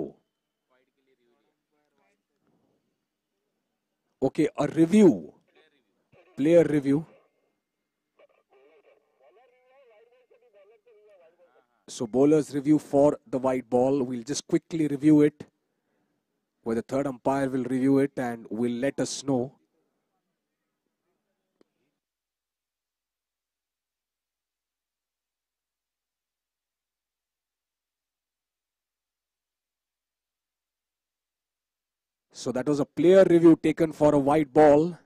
Okay, a review, player review. So bowlers review for the white ball. We'll just quickly review it, where the third umpire will review it and will let us know. So that was a player review taken for a white ball,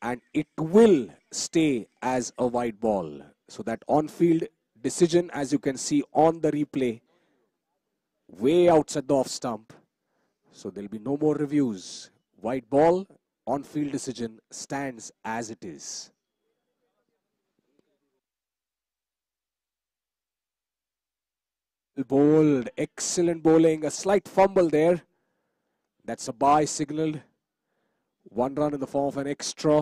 and it will stay as a white ball. So that on-field decision, as you can see on the replay, way outside the off stump. So there'll be no more reviews. White ball, on-field decision stands as it is. Bowled, excellent bowling, a slight fumble there. That's a bye signaled. 1 run in the form of an extra.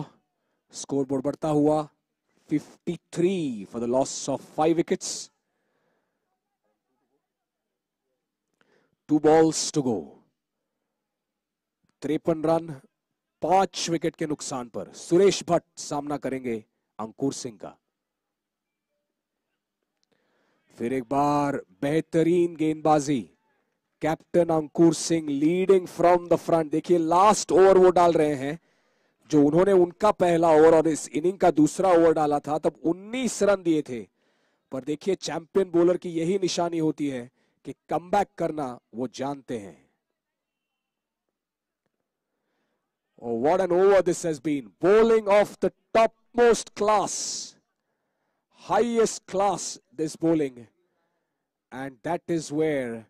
Scoreboard बढ़ता हुआ 53 for the loss of 5 wickets. 2 balls to go. 53 run 5 wicket के नुकसान पर। सुरेश भट्ट सामना करेंगे अंकुर सिंह का। फिर एक बार बेहतरीन गेंदबाजी, captain Ankur Singh leading from the front. देखिए लास्ट ओवर वो डाल रहे हैं जो उन्होंने उनका पहला ओवर और इस इनिंग का दूसरा ओवर डाला था, तब 19 रन दिए थे। पर देखिए चैंपियन बॉलर की यही निशानी होती है कि कमबैक करना वो जानते हैं। Oh, what an over this has been. Bowling of the topmost class. Highest class, this bowling. And that is where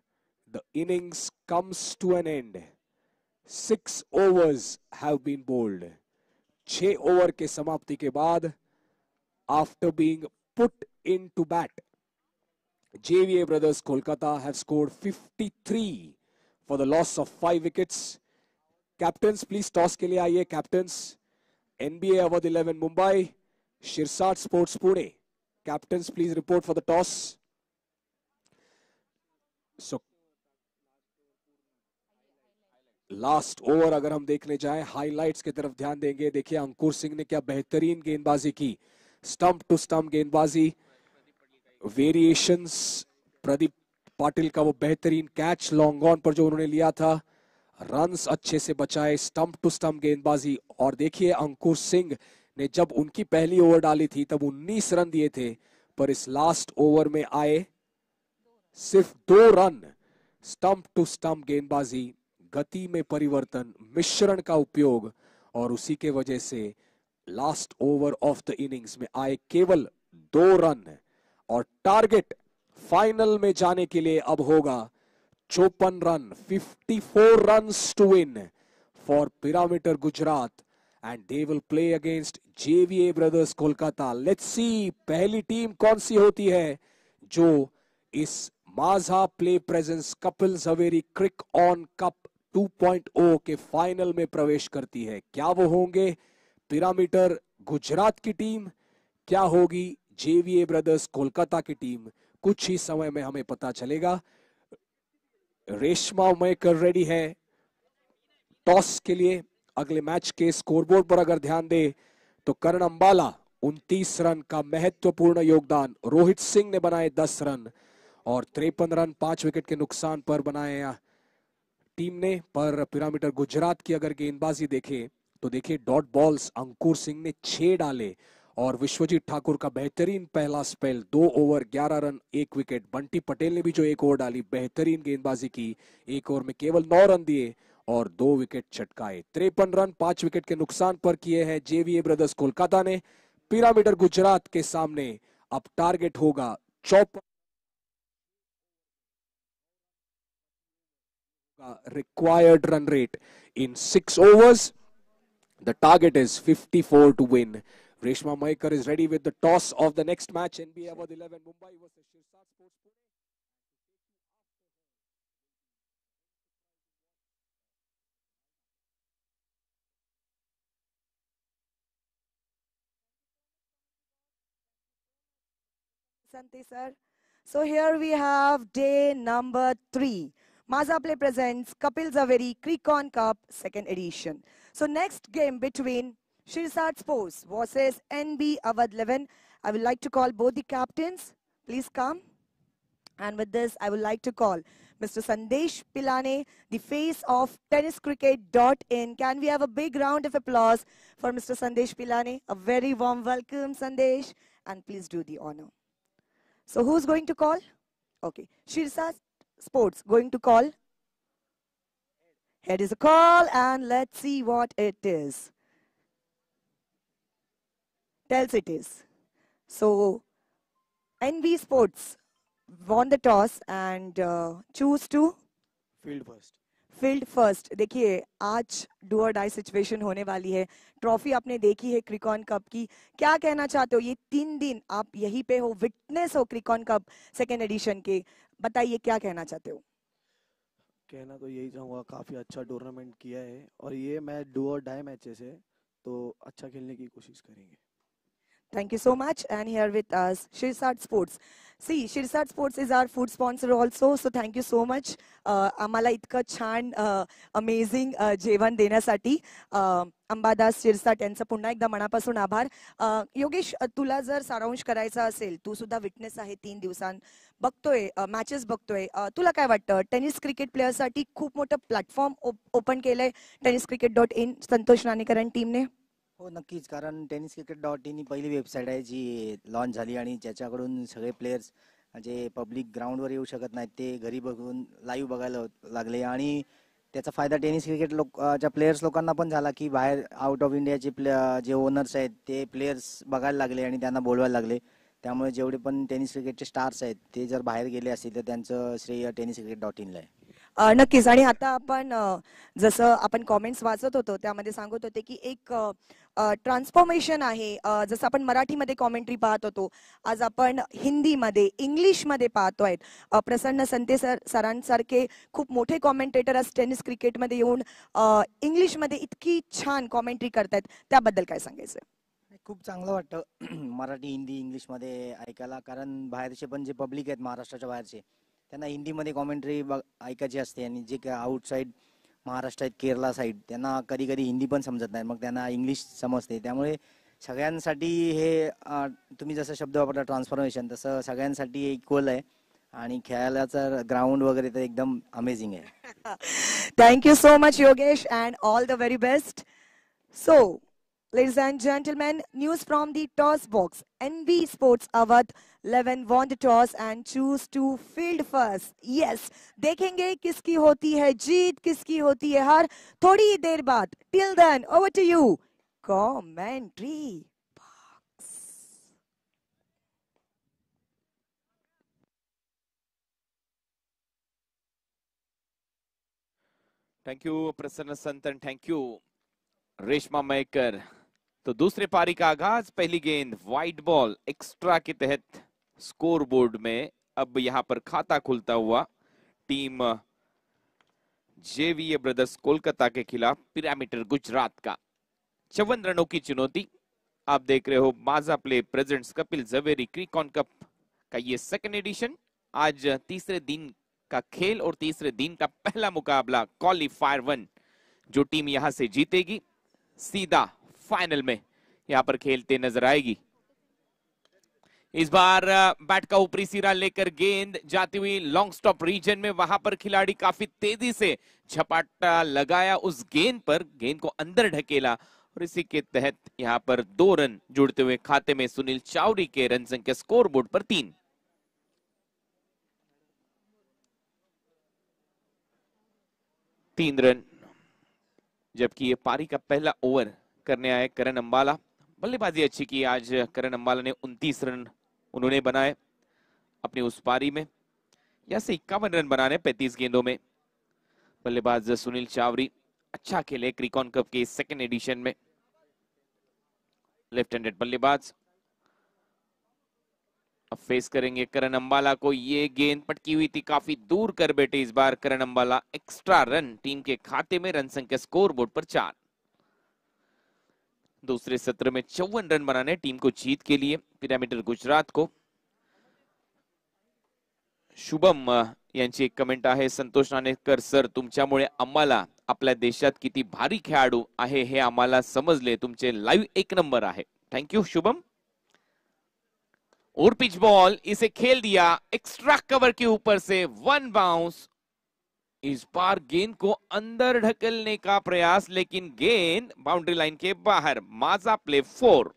the innings comes to an end. 6 overs have been bowled. 6 over के समाप्ति के बाद, after being put into bat, JVA Brothers Kolkata have scored 53 for the loss of 5 wickets. Captains, please toss के लिए आइए. Captains, NBA Awadh 11 Mumbai, Shirsat Sports Pune. Captains, please report for the toss. So, last over अगर हम देखने जाएं, highlights की तरफ ध्यान देंगे. देखिए अंकुर सिंह ने क्या बेहतरीन गेंदबाजी की. स्टंप टू स्टंप गेंदबाजी, वेरिएशंस. प्रदीप पाटिल का वो बेहतरीन कैच लॉन्ग ऑन पर जो उन्होंने लिया था. रन्स अच्छे से बचाए. स्टंप टू स्टंप गेंदबाजी. और देखिए अंकुर सिंह ने जब उनकी पहली ओवर डाली थी तब 19 रन दिए थे, पर इस लास्ट ओवर में आए सिर्फ 2 रन. स्टंप टू स्टंप गेंदबाजी, गति में परिवर्तन, मिश्रण का उपयोग, और उसी के वजह से last over of the innings में आए केवल 2 रन. और टारगेट फाइनल में जाने के लिए अब होगा 54 run. 54 runs to win for Pyramid Gujarat, and they will play against JVA brothers Kolkata. Let's see पहली टीम कौन सी होती है जो इस Majha play presents Kapil Zaveri crick on cup 2.0 के फाइनल में प्रवेश करती है. क्या वो होंगे पिरामिड गुजरात की टीम, क्या होगी JVA ब्रदर्स कोलकाता की टीम? कुछ ही समय में हमें पता चलेगा. रेशमा उमयकर रेडी है टॉस के लिए. अगले मैच के स्कोरबोर्ड पर अगर ध्यान दे तो करण अंबाला 29 रन का महत्वपूर्ण योगदान. रोहित सिंह ने बनाए 10 रन और 53 रन 5 विकेट के नुकसान पर बनाए टीम ने. पर पिरामिड गुजरात की अगर गेंदबाजी देखें तो देखिए डॉट बॉल्स अंकुर सिंह ने 6 डाले और विश्वजीत ठाकुर का बेहतरीन पहला spell. 2 over 11 run 1 wicket. Bunty Patel ने भी जो 1 ओवर डाली, बेहतरीन गेंदबाजी की. 1 ओवर में केवल 9 रन दिए और 2 विकेट चटकाए. 53 रन 5 विकेट के नुकसान पर किए हैं JVA ब्रदर्स कोलकाता ने. पिरामिड गुजरात के सामने अब टारगेट होगा 54 required run rate in 6 overs. The target is 54 to win. Reshma Maikar is ready with the toss of the next match. NBA Awadh 11 Mumbai versus Shirsat Sports Pune. Santi sir. So here we have day number 3. Maza Play presents Kapil Zaveri Crick-On Cup 2nd edition. So next game between Shirsat Sports versus NB Awadh 11. I would like to call both the captains. Please come. And with this, I would like to call Mr. Sandesh Pilane, the face of tenniscricket.in. Can we have a big round of applause for Mr. Sandesh Pilane? A very warm welcome, Sandesh. And please do the honor. So who's going to call? Okay. Shirsat Sports going to call. Here is a call and let's see what it is. Tells it is. So NB Sports won the toss and choose to field first. Field first. देखिए आज do और die situation होने वाली है. Trophy आपने देखी है क्रिकॉन cup की. क्या कहना चाहते हो? ये 3 दिन आप यहीं पे हो, विटनेस हो क्रिकॉन कप 2nd एडिशन के. बताइए क्या कहना चाहते हो? कहना तो यही चाहूँगा, काफ़ी अच्छा टूर्नामेंट किया है और ये मैच डू और डाई मैचेस है तो अच्छा खेलने की कोशिश करेंगे. Thank you so much. And here with us, Shirsat Sports. See, Shirsat Sports is our food sponsor also. So thank you so much. आम्हाला इतकं छान अमेझिंग जेवण देण्यासाठी अंबादास शिरसाट यांचं पुन्हा एकदा मनापासून आभार. योगेश, तुला जर सारांश करायचा असेल, तू सुद्धा विटनेस आहे 3 दिवसां बघतोय, मॅचेस बघतोय, तुला काय वाटतं? टेनिस क्रिकेट प्लेयरसाठी खूप मोठं प्लॅटफॉर्म ओपन केलंय tenniscricket.in संतोष नाणेकरां टीमने. हो नक्कीच, कारण tenniscricket.in ही पहिली वेबसाईट आहे जी लॉन्च झाली आणि ज्याच्याकडून सगळे प्लेयर्स जे पब्लिक ग्राउंडवर येऊ शकत नाहीत ते घरी बघून लाईव्ह बघायला लागले. आणि त्याचा फायदा टेनिस क्रिकेट च्या प्लेयर्स लोकांना पण झाला की बाहेर आउट ऑफ इंडियाचे जे ओनर्स आहेत ते प्लेयर्स बघायला लागले आणि त्यांना बोलवायला लागले. त्यामुळे जेवढे पण टेनिस क्रिकेटचे स्टार्स आहेत ते जर बाहेर गेले असतील तर त्यांचं श्रेय tenniscricket.in ला आहे. नक्कीच. आणि आता आपण जसं आपण कॉमेंट्स वाचत होतो त्यामध्ये सांगत होते की एक ट्रान्सफॉर्मेशन आहे. जसं आपण मराठीमध्ये कॉमेंट्री पाहत होतो, आज आपण हिंदीमध्ये इंग्लिशमध्ये पाहतोय. प्रसन्न संते सरांसारखे खूप मोठे कॉमेंटेटर आज टेनिस क्रिकेटमध्ये येऊन इंग्लिशमध्ये इतकी छान कॉमेंट्री करतायत, त्याबद्दल काय सांगायचं? खूप चांगलं वाटतं मराठी हिंदी इंग्लिशमध्ये ऐकायला, कारण बाहेरचे पण जे पब्लिक आहेत महाराष्ट्राच्या बाहेरचे त्यांना हिंदीमध्ये कॉमेंट्री ऐकायची असते आणि जे काय आउटसाईड महाराष्ट्र आहेत केरला साईड त्यांना कधी कधी हिंदी पण समजत नाही, मग त्यांना इंग्लिश समजते. त्यामुळे सगळ्यांसाठी हे तुम्ही जसं शब्द वापरला ट्रान्सफॉर्मेशन तसं सगळ्यांसाठी इक्वल आहे आणि खेळायलाचं ग्राउंड वगैरे तर एकदम अमेझिंग आहे. Thank you so much Yogesh and all the very best. So ladies and gentlemen, news from the toss box. NV Sports Awadh 11 won the toss and choose to field first. Yes, देखेंगे किसकी होती है जीत, किसकी होती है हार थोड़ी ही देर बाद. Till then, over to you. Commentary box. Thank you प्रसन्न संत and thank you Reshma Mayekar. तो दूसरे पारी का आगाज, पहली गेंद वाइट बॉल एक्स्ट्रा के तहत स्कोर बोर्ड में अब यहां पर खाता खुलता हुआ टीम जेवीए ब्रदर्स कोलकाता के खिलाफ पिरामिड गुजरात का 54 रनों की चुनौती. आप देख रहे हो Maaza play presents Kapil Zaveri Cricon cup का ये सेकंड एडिशन. आज तीसरे दिन का खेल और तीसरे दिन का पहला मुकाबला क्वालिफायर 1. जो टीम यहां से जीतेगी सीधा फाइनल में यहां पर खेलते नजर आएगी. इस बार बैट का ऊपरी सिरा लेकर गेंद जाती हुई लॉन्ग स्टॉप रीजन में, वहां पर खिलाड़ी काफी तेजी से झपाटा लगाया उस गेंद पर, गेंद को अंदर ढकेला और इसी के तहत यहां पर 2 रन जुड़ते हुए खाते में सुनील चावरी के रन संख्या स्कोर बोर्ड पर 3 रन. जबकि ये पारी का पहला ओवर करने आए करण अंबाला. बल्लेबाजी अच्छी की आज करण अंबाला ने 29 रन उन्होंने बनाए अपनी उस पारी में. यहां से 51 रन बनाने 35 गेंदों में. बल्लेबाज सुनील चावरी अच्छा खेले क्रिकॉन कप के सेकंड एडिशन में. लेफ्ट हैंडेड बल्लेबाज अब फेस करेंगे करण अंबाला को. ये गेंद पटकी हुई थी, काफी दूर कर बैठे इस बार करण अंबाला. एक्स्ट्रा रन टीम के खाते में, रन संख्या स्कोर बोर्ड पर 4. दूसरे सत्र में 54 रन बनाने टीम को जीत के लिए पिरामिड गुजरात को. शुभम यांची एक कमेंट आहे, संतोष नाणेकर सर तुमच्यामुळे आम्हाला आपल्या देशात किती भारी खेळाडू आहे हे आम्हाला समजले. तुमचे लाईव्ह 1 नंबर आहे. थँक्यू शुभम. और पिच बॉल, इसे खेल दिया एक्स्ट्रा कवर के ऊपर से 1 बाउंस. इस बार गेंद को अंदर ढकलने का प्रयास, लेकिन गेंद बाउंड्री लाइन के बाहर. माजा प्ले 4.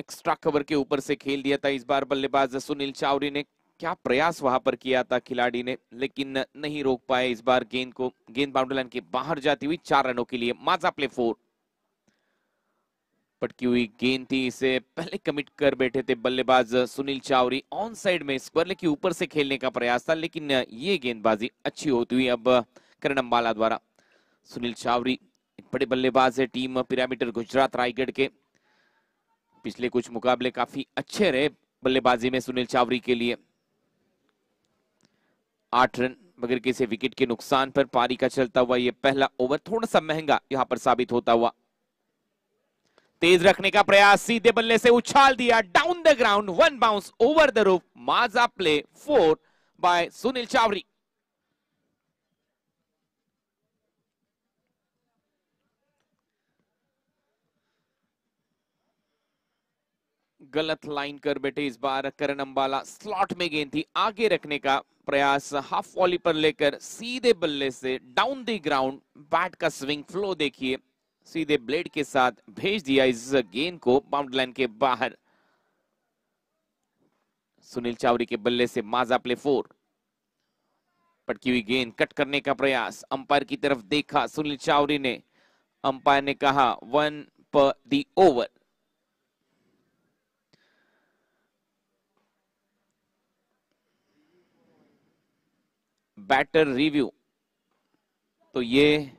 एक्स्ट्रा कवर के ऊपर से खेल दिया था इस बार बल्लेबाज सुनील चावरी ने. क्या प्रयास वहां पर किया था खिलाड़ी ने, लेकिन नहीं रोक पाए इस बार गेंद को. गेंद बाउंड्री लाइन के बाहर जाती हुई 4 रनों के लिए. माजा प्ले 4. पटकी हुई गेंद थी, इसे पहले कमिट कर बैठे थे बल्लेबाज सुनील चावरी. ऑन साइड में स्क्वायर के ऊपर से खेलने का प्रयास था, लेकिन ये गेंदबाजी अच्छी होती हुई अब करण अंबाला द्वारा. सुनील चावरी एक बड़े बल्लेबाज है टीम पिरामिड गुजरात रायगढ़ के. पिछले कुछ मुकाबले काफी अच्छे रहे बल्लेबाजी में सुनील चावरी के लिए. 8 रन बगैर किसी विकेट के नुकसान पर पारी का चलता हुआ ये पहला ओवर थोड़ा सा महंगा यहां पर साबित होता हुआ. तेज रखने का प्रयास, सीधे बल्ले से उछाल दिया down the ground. 1 bounce over the roof. Maaza play 4 by Sunil Chavari. गलत लाइन कर बैठे इस बार करण अंबाला. स्लॉट में गेंद थी, आगे रखने का प्रयास, हाफ वॉली पर लेकर सीधे बल्ले से डाउन द ग्राउंड. बैट का स्विंग फ्लो देखिए, सीधे ब्लेड के साथ भेज दिया इस गेंद को बाउंड्री लाइन के बाहर। सुनील चावरी के बल्ले से माजा प्ले 4। पटकी हुई गेंद कट करने का प्रयास, अंपायर की तरफ देखा सुनील चावरी ने, अंपायर ने कहा 1 पर द ओवर। बैटर रिव्यू, तो ये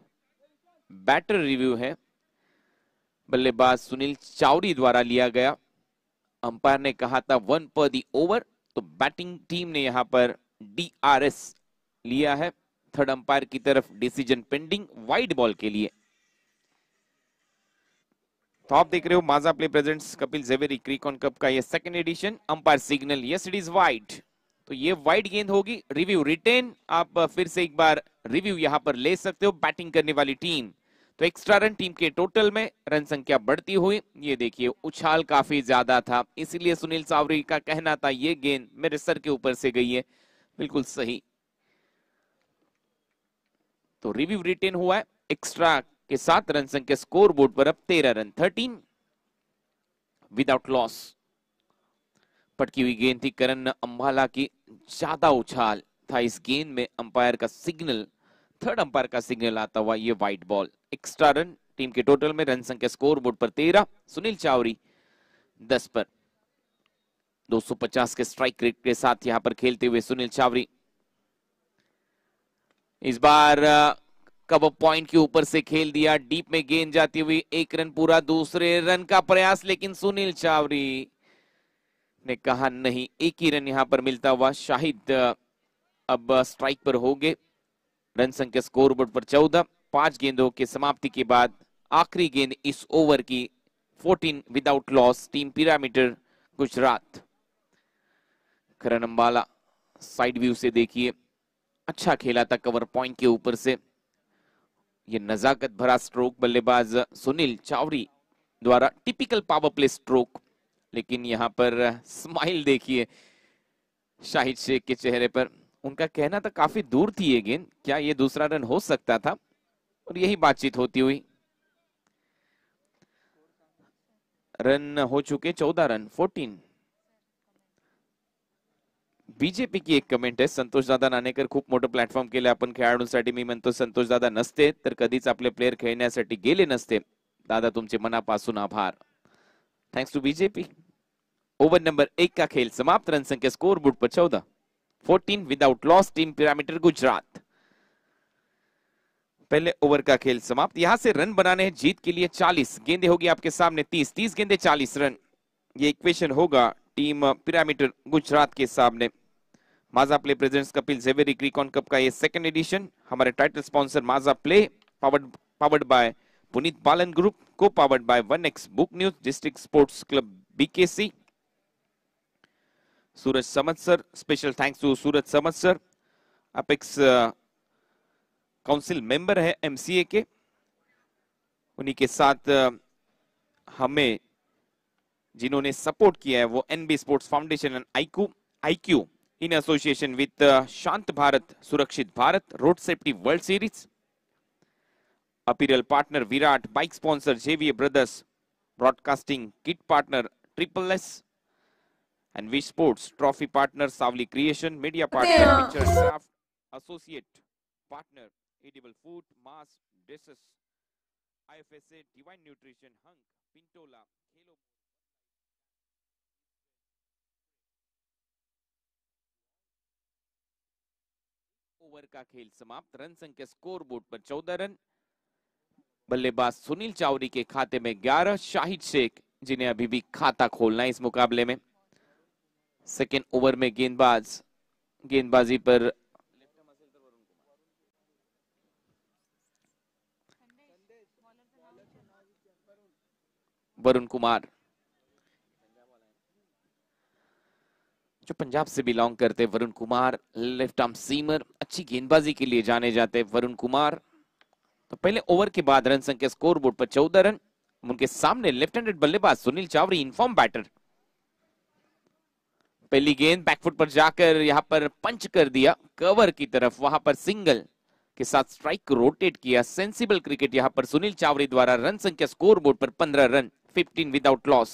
बैटर रिव्यू है, बल्लेबाज सुनील चावरी द्वारा लिया गया। अंपायर ने कहा था 1 पर द ओवर, तो बैटिंग टीम ने यहां पर DRS लिया है। थर्ड अंपायर की तरफ डिसीजन पेंडिंग वाइड बॉल के लिए। तो आप देख रहे हो Maaza play presents Kapil Zaveri Cricon cup का ये second edition. Umpire signal yes it is wide, तो ये वाइड गेंद होगी। रिव्यू रिटेन, आप फिर से एक बार रिव्यू यहां पर ले सकते हो बैटिंग करने वाली टीम। तो एक्स्ट्रा रन टीम के टोटल में, रन संख्या बढ़ती हुई। ये देखिए उछाल काफी ज्यादा था, इसीलिए सुनील चावरी का कहना था ये गेंद मेरे सर के ऊपर से गई है। बिल्कुल सही। तो रिव्यू रिटेन हुआ है एक्स्ट्रा के साथ। रन संख्या स्कोर बोर्ड पर अब 13 रन, 13 विदाउट लॉस। पटकी हुई गेंद थी करण अंबाला की, ज्यादा उछाल था इस गेंद में। अंपायर का सिग्नल, थर्ड अंपायर का सिग्नल आता हुआ ये wide ball. Extra run team के टोटल में, रन संख्या स्कोर बोर्ड पर 13, सुनील चावरी 10 पर। 250 के स्ट्राइक रेट के साथ यहां पर खेलते हुए सुनील चावरी। इस बार कवर पॉइंट के ऊपर से खेल दिया, डीप में गेंद जाती हुई। 1 रन पूरा, दूसरे रन का प्रयास, लेकिन सुनील चावरी ने कहा नहीं, 1 ही रन यहां पर मिलता हुआ। शाहिद अब स्ट्राइक पर होंगे। रन संख्या स्कोर बोर्ड पर 14, 5 गेंदों के समाप्ति के बाद आखिरी गेंद इस ओवर की 14 without loss. Team Pyramid Gujarat. Karan Ambala side view से देखिए, अच्छा खेला था कवर पॉइंट के ऊपर से। ये नजाकत भरा स्ट्रोक बल्लेबाज सुनील चावरी द्वारा, टिपिकल पावर प्ले स्ट्रोक, लेकिन यहां पर स्माइल देखिए शाहिद शेख के चेहरे पर। उनका कहना था काफी दूर थी ये गेंद, क्या ये दूसरा रन हो सकता था, और यही बातचीत होती हुई। रन हो चुके 14 रन, 14। बीजेपी की एक कमेंट आहे, संतोष दादा नाणेकर, खूप मोठं प्लॅटफॉर्म केलं आपण खेळाडूंसाठी. मी म्हणतो संतोष दादा नसते तर कधीच आपले प्लेयर खेळण्यासाठी गेले नसते. दादा तुमचे मनापासून आभार. Thanks to BJP. Over number 1 का खेल समाप्त. रन संख्या स्कोर बोर्ड पर 14, 14 without loss. Team Pyramid Gujarat. पहले ओवर का खेल समाप्त. यहां से रन बनाने हैं जीत के लिए 40 गेंदे होगी आपके सामने. 30 गेंदे 40 रन, ये इक्वेशन होगा टीम पिरामिड गुजरात के सामने. Maaza play presents Kapil Zaveri Cricon cup का ये सेकंड एडिशन. हमारे title sponsor Maaza play, powered by Puneet Balan group, co powered by 1x book news, district sports club BKC, Suraj Samatsar. Special thanks to Suraj Samatsar, apex council member है MCA के. उन्हीं के साथ हमें जिन्होंने सपोर्ट किया है वो NB sports foundation and IQ in association with Shant Bharat, Surakshit Bharat, Road Safety World Series. Apparel partner Virat, bike sponsor JVA Brothers, broadcasting kit partner Triple S, and Wish Sports trophy partner Savli Creation, media partner Picture Craft, associate partner Edible Food, Mass Dresses, IFSA, Divine Nutrition, Hunk, Pintola, Halo. Over का खेल समाप्त. Run संख्या score board पर 14 run. बल्लेबाज सुनील चावरी के खाते में 11, शाहिद शेख जिन्हें अभी भी खाता खोलना है इस मुकाबले में. सेकेंड ओवर में गेंदबाजी पर वरुण कुमार, जो पंजाब से बिलोंग करते हैं. Varun Kumar left arm seamer, अच्छी गेंदबाजी के लिए जाने जाते हैं वरुण कुमार. तो पहले ओवर के बाद रन संख्या स्कोर बोर्ड पर 14 रन. उनके सामने लेफ्ट हैंडेड बल्लेबाज सुनील चावरी, इनफॉर्म बैटर. पहली गेंद बैकफुट पर जाकर यहां पर पंच कर दिया कवर की तरफ, वहां पर सिंगल के साथ स्ट्राइक को रोटेट किया। सेंसिबल क्रिकेट यहां पर सुनील चावरी द्वारा। रन संख्या स्कोर बोर्ड पर 15 रन, 15 विदाउट लॉस।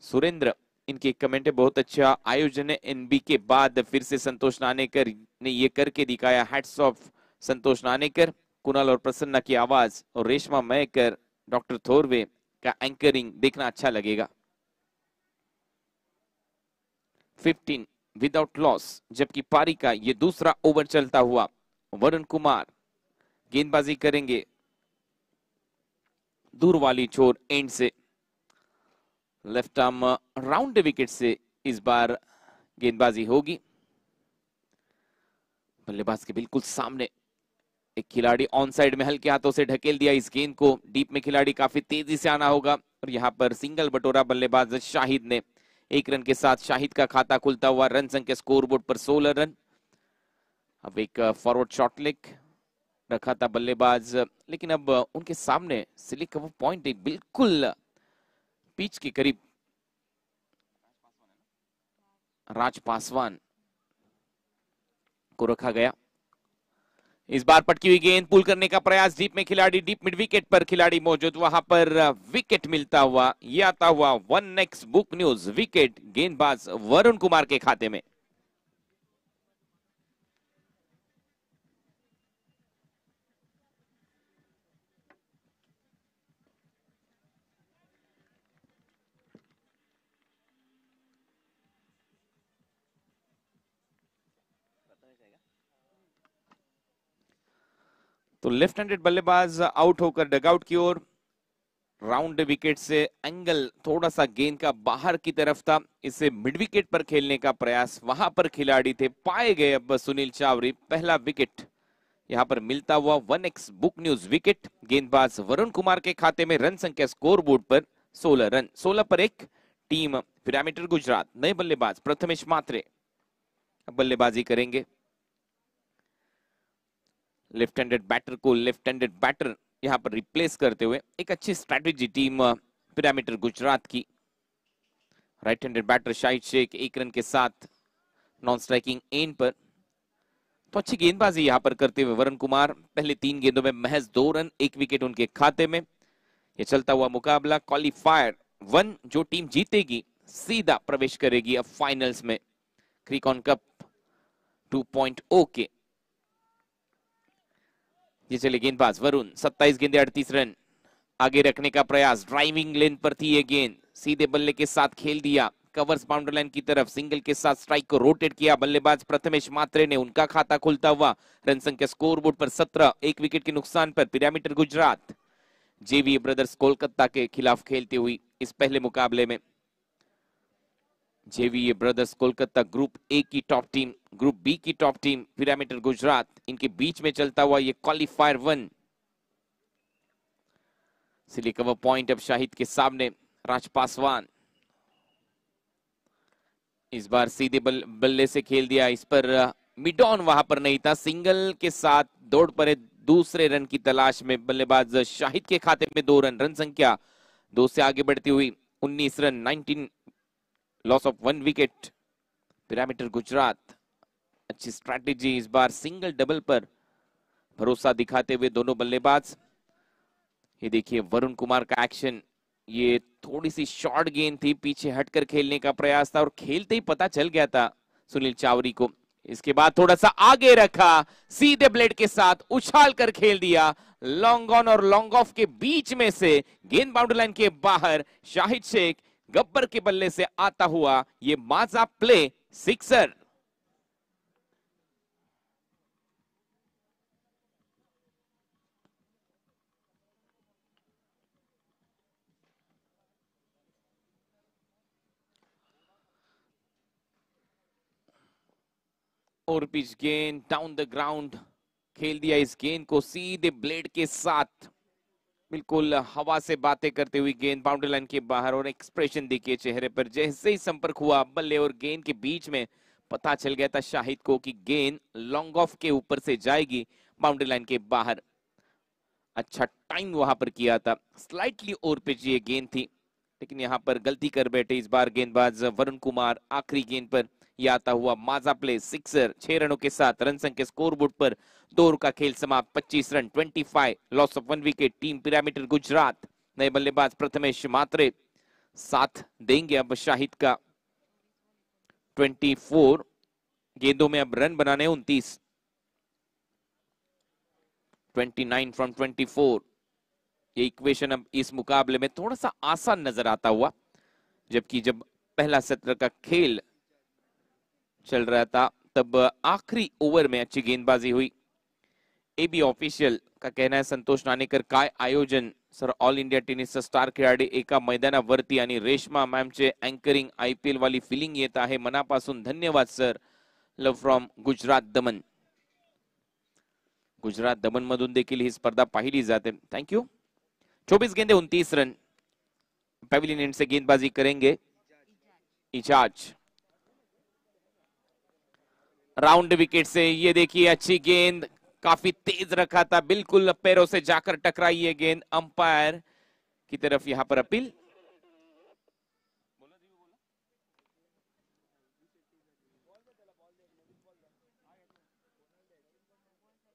सुरेंद्र, इनके कमेंट है बहुत अच्छा आयोजन है एनबी के बाद फिर से संतोष नानेकर ने ये करके दिखाया। हैट्स ऑफ संतोष नानेकर। कुणाल और प्रसन्ना की आवाज और रेशमा मयकर, डॉक्टर थोरवे का एंकरिंग देखना अच्छा लगेगा। 15 विदाउट लॉस। जबकि पारी का ये दूसरा ओवर चलता हुआ। वरुण कुमार गेंदबाजी करेंगे दूर वाली छोर एंड से। लेफ्ट आर्म राउंड विकेट से इस बार गेंदबाजी होगी। बल्लेबाज के बिल्कुल सामने एक खिलाड़ी ऑन साइड में हल्के हाथों से ढकेल दिया इस गेंद को। डीप में खिलाड़ी काफी तेजी से आना होगा और यहाँ पर सिंगल बटोरा बल्लेबाज शाहिद ने। 1 रन के साथ शाहिद का खाता खुलता हुआ। रन संख्या स्कोरबोर्ड पर 16 रन। अब एक फॉरवर्ड शॉट लेग रखा था बल्लेबाज, लेकिन अब उनके सामने सिलिक वो पॉइंट बिल्कुल पिच के करीब राज पासवान को रखा गया। इस बार पटकी हुई गेंद पुल करने का प्रयास। डीप में खिलाड़ी, डीप मिड विकेट पर खिलाड़ी मौजूद, वहां पर विकेट मिलता हुआ। ये आता हुआ one next book news wicket गेंदबाज वरुण कुमार के खाते में। तो लेफ्ट हैंडेड बल्लेबाज आउट होकर डगआउट की ओर। राउंड विकेट से एंगल थोड़ा सा गेंद का बाहर की तरफ था। इसे मिड विकेट पर खेलने का प्रयास, वहां पर खिलाड़ी थे, पाए गए अब सुनील चावरी। पहला विकेट यहां पर मिलता हुआ 1x बुक न्यूज विकेट गेंदबाज वरुण कुमार के खाते में। रन संख्या स्कोर बोर्ड पर 16 रन, 16 पर 1। Team Pyramid Gujarat. नए बल्लेबाज प्रथमेश मात्रे बल्लेबाजी करेंगे। लेफ्ट हैंडेड बैटर को लेफ्ट हैंडेड बैटर यहां पर रिप्लेस करते हुए एक अच्छी स्ट्रैटेजी टीम पिरामिड गुजरात की। Right handed batter Shahid Shaikh 1 run के साथ नॉन स्ट्राइकिंग एंड पर। तो अच्छी गेंदबाजी यहां पर करते हुए वरुण कुमार। पहले 3 गेंदों में महज 2 रन, 1 विकेट उनके खाते में। यह चलता हुआ मुकाबला क्वालिफायर 1 जो टीम जीतेगी सीधा प्रवेश करेगी अब फाइनल्स में क्रिकॉन कप 2.0 के। ये चले गेंदबाज वरुण। 27 गेंदे 38 रन। आगे रखने का प्रयास, ड्राइविंग लेन पर थी ये गेंद, सीधे बल्ले के साथ खेल दिया कवर्स बाउंड्री लाइन की तरफ। सिंगल के साथ स्ट्राइक को रोटेट किया बल्लेबाज प्रथमेश मात्रे ने। उनका खाता खुलता हुआ। रन संख्या स्कोरबोर्ड पर 17, 1 विकेट के नुकसान पर पिरामिड गुजरात जेवीए ब्रदर्स कोलकाता के खिलाफ खेलती हुई इस पहले मुकाबले में। जेवीए ब्रदर्स कोलकाता ग्रुप ए की टॉप टीम, ग्रुप बी की टॉप टीम पिरामिड गुजरात, इनके बीच में चलता हुआ ये क्वालिफायर 1। सिली कवर पॉइंट अब शाहिद के सामने। राज पासवान इस बार सीधे बल्ले से खेल दिया। इस पर मिड ऑन वहां पर नहीं था। सिंगल के साथ दौड़ पड़े दूसरे रन की तलाश में बल्लेबाज शाहिद के खाते में 2 रन। रन संख्या 2 से आगे बढ़ती हुई 19 run, 19 loss of 1 wicket pyramid Gujarat. अच्छी स्ट्रैटेजी, इस बार सिंगल डबल पर भरोसा दिखाते हुए दोनों बल्लेबाज। ये देखिए वरुण कुमार का एक्शन। ये थोड़ी सी शॉर्ट गेंद थी, पीछे हटकर खेलने का प्रयास था और खेलते ही पता चल गया था सुनील चावरी को। इसके बाद थोड़ा सा आगे रखा, सीधे ब्लेड के साथ उछाल कर खेल दिया। लॉन्ग ऑन और लॉन्ग ऑफ के बीच में से गेंद बाउंड्री लाइन के बाहर। शाहिद शेख गब्बर के बल्ले से आता हुआ ये माजा प्ले सिक्सर। और पिच गेंद डाउन द ग्राउंड खेल दिया। इस गेंद को सीधे ब्लेड के साथ बिल्कुल हवा से बातें करते हुए गेंद बाउंड्री लाइन के बाहर। और एक्सप्रेशन देखिए चेहरे पर, जैसे ही संपर्क हुआ बल्ले और गेंद के बीच में पता चल गया था शाहिद को कि गेंद लॉन्ग ऑफ के ऊपर से जाएगी बाउंड्री लाइन के बाहर। अच्छा टाइम वहां पर किया था। स्लाइटली ओवर पिच ये गेंद थी, लेकिन यहां पर गलती कर बैठे इस बार गेंदबाज वरुण कुमार। आखिरी गेंद पर ये आता हुआ माजा प्ले सिक्सर 6 रनों के साथ रन संख्या स्कोरबोर्ड पर 2 ओवर का खेल समाप्त 25 run 25 loss of 1 wicket. Team Pyramid Gujarat नए बल्लेबाज प्रथमेश मात्रे साथ देंगे अब शाहिद का। 24 गेंदों में अब रन बनाने 29। 29 फ्रॉम 24। ये इक्वेशन अब इस मुकाबले में थोड़ा सा आसान नजर आता हुआ, जबकि जब पहला सत्र का खेल चल रहा था तब आखिरी ओवर में अच्छी गेंदबाजी हुई। एबी ऑफिशियल का कहना है संतोष नाणेकर काय आयोजन sir all India tennis star खेळाडू एका मैदानावरती आणि रेश्मा मॅमचे अँकरिंग IPL वाली फिलिंग येत आहे मनापासून धन्यवाद सर। लव फ्रॉम गुजरात दमन। गुजरात दमन मधून देखील ही स्पर्धा पाहिली जाते। थँक्यू। 24 गेंदे 29 रन। पेविलियन एंड से गेंदबाजी करेंगे इजाज। राउंड विकेट से ये देखिए अच्छी गेंद, काफी तेज रखा था, बिल्कुल पैरों से जाकर टकराई ये गेंद। अंपायर की तरफ यहां पर appeal.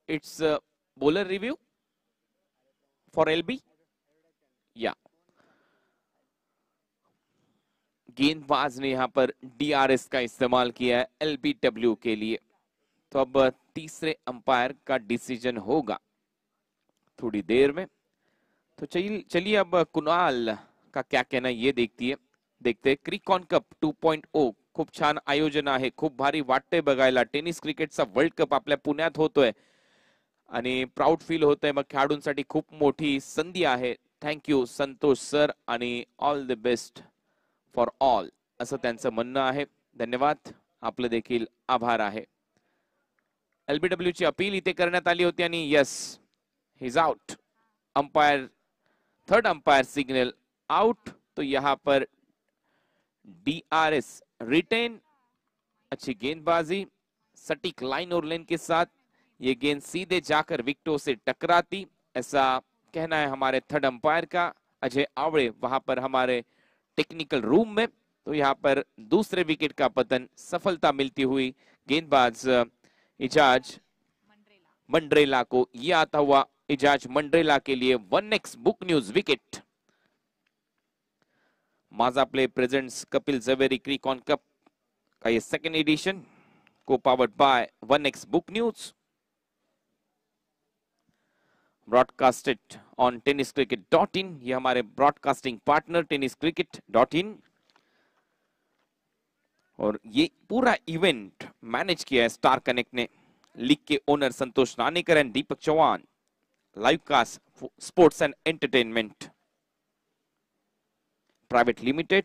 It's bowler review for LB या गेंदबाज ने यहां पर DRS का इस्तेमाल किया है LBW के लिए। तो अब तीसरे अंपायर का डिसीजन होगा थोड़ी देर में। तो चलिए अब कुणाल का क्या कहना ये देखते क्रिकॉन कप 2.0 खूप छान आयोजन आहे, खूप भारी वाटतंय बघायला। टेनिस क्रिकेटचा वर्ल्ड कप आपल्या पुण्यात होतोय आणि प्राऊड फील होतंय, मग खेळाडूंसाठी खूप मोठी संधी आहे। थँक्यू संतोष सर आणि all the best for all असं त्यांचं म्हणणं आहे। धन्यवाद, आपलं देखील आभार आहे। LBW ची अपील इथे करण्यात आली होती आणि yes he is out. Umpire third umpire signal out. तो यहां पर DRS रिटेन। अच्छी गेंदबाजी, सटीक लाइन और लेन के साथ ये गेंद सीधे जाकर विकेटों से टकराती, ऐसा कहना है हमारे थर्ड अंपायर का अजय आवड़े वहां पर हमारे टेक्निकल रूम में। तो यहाँ पर दूसरे विकेट का पतन, सफलता मिलती हुई गेंदबाज इजाज मंड्रेला को। यह आता हुआ इजाज मंड्रेला के लिए 1x book news wicket. Maaza play presents Kapil Zaveri Cricon cup का ये second edition co powered by 1x book news, broadcasted on tenniscricket.in। ये हमारे ब्रॉडकास्टिंग पार्टनर tenniscricket.in। और ये पूरा इवेंट मैनेज किया है स्टार कनेक्ट ने। लीग के owner Santosh Nanekar and Deepak Chauhan. Live cast sports and entertainment private limited.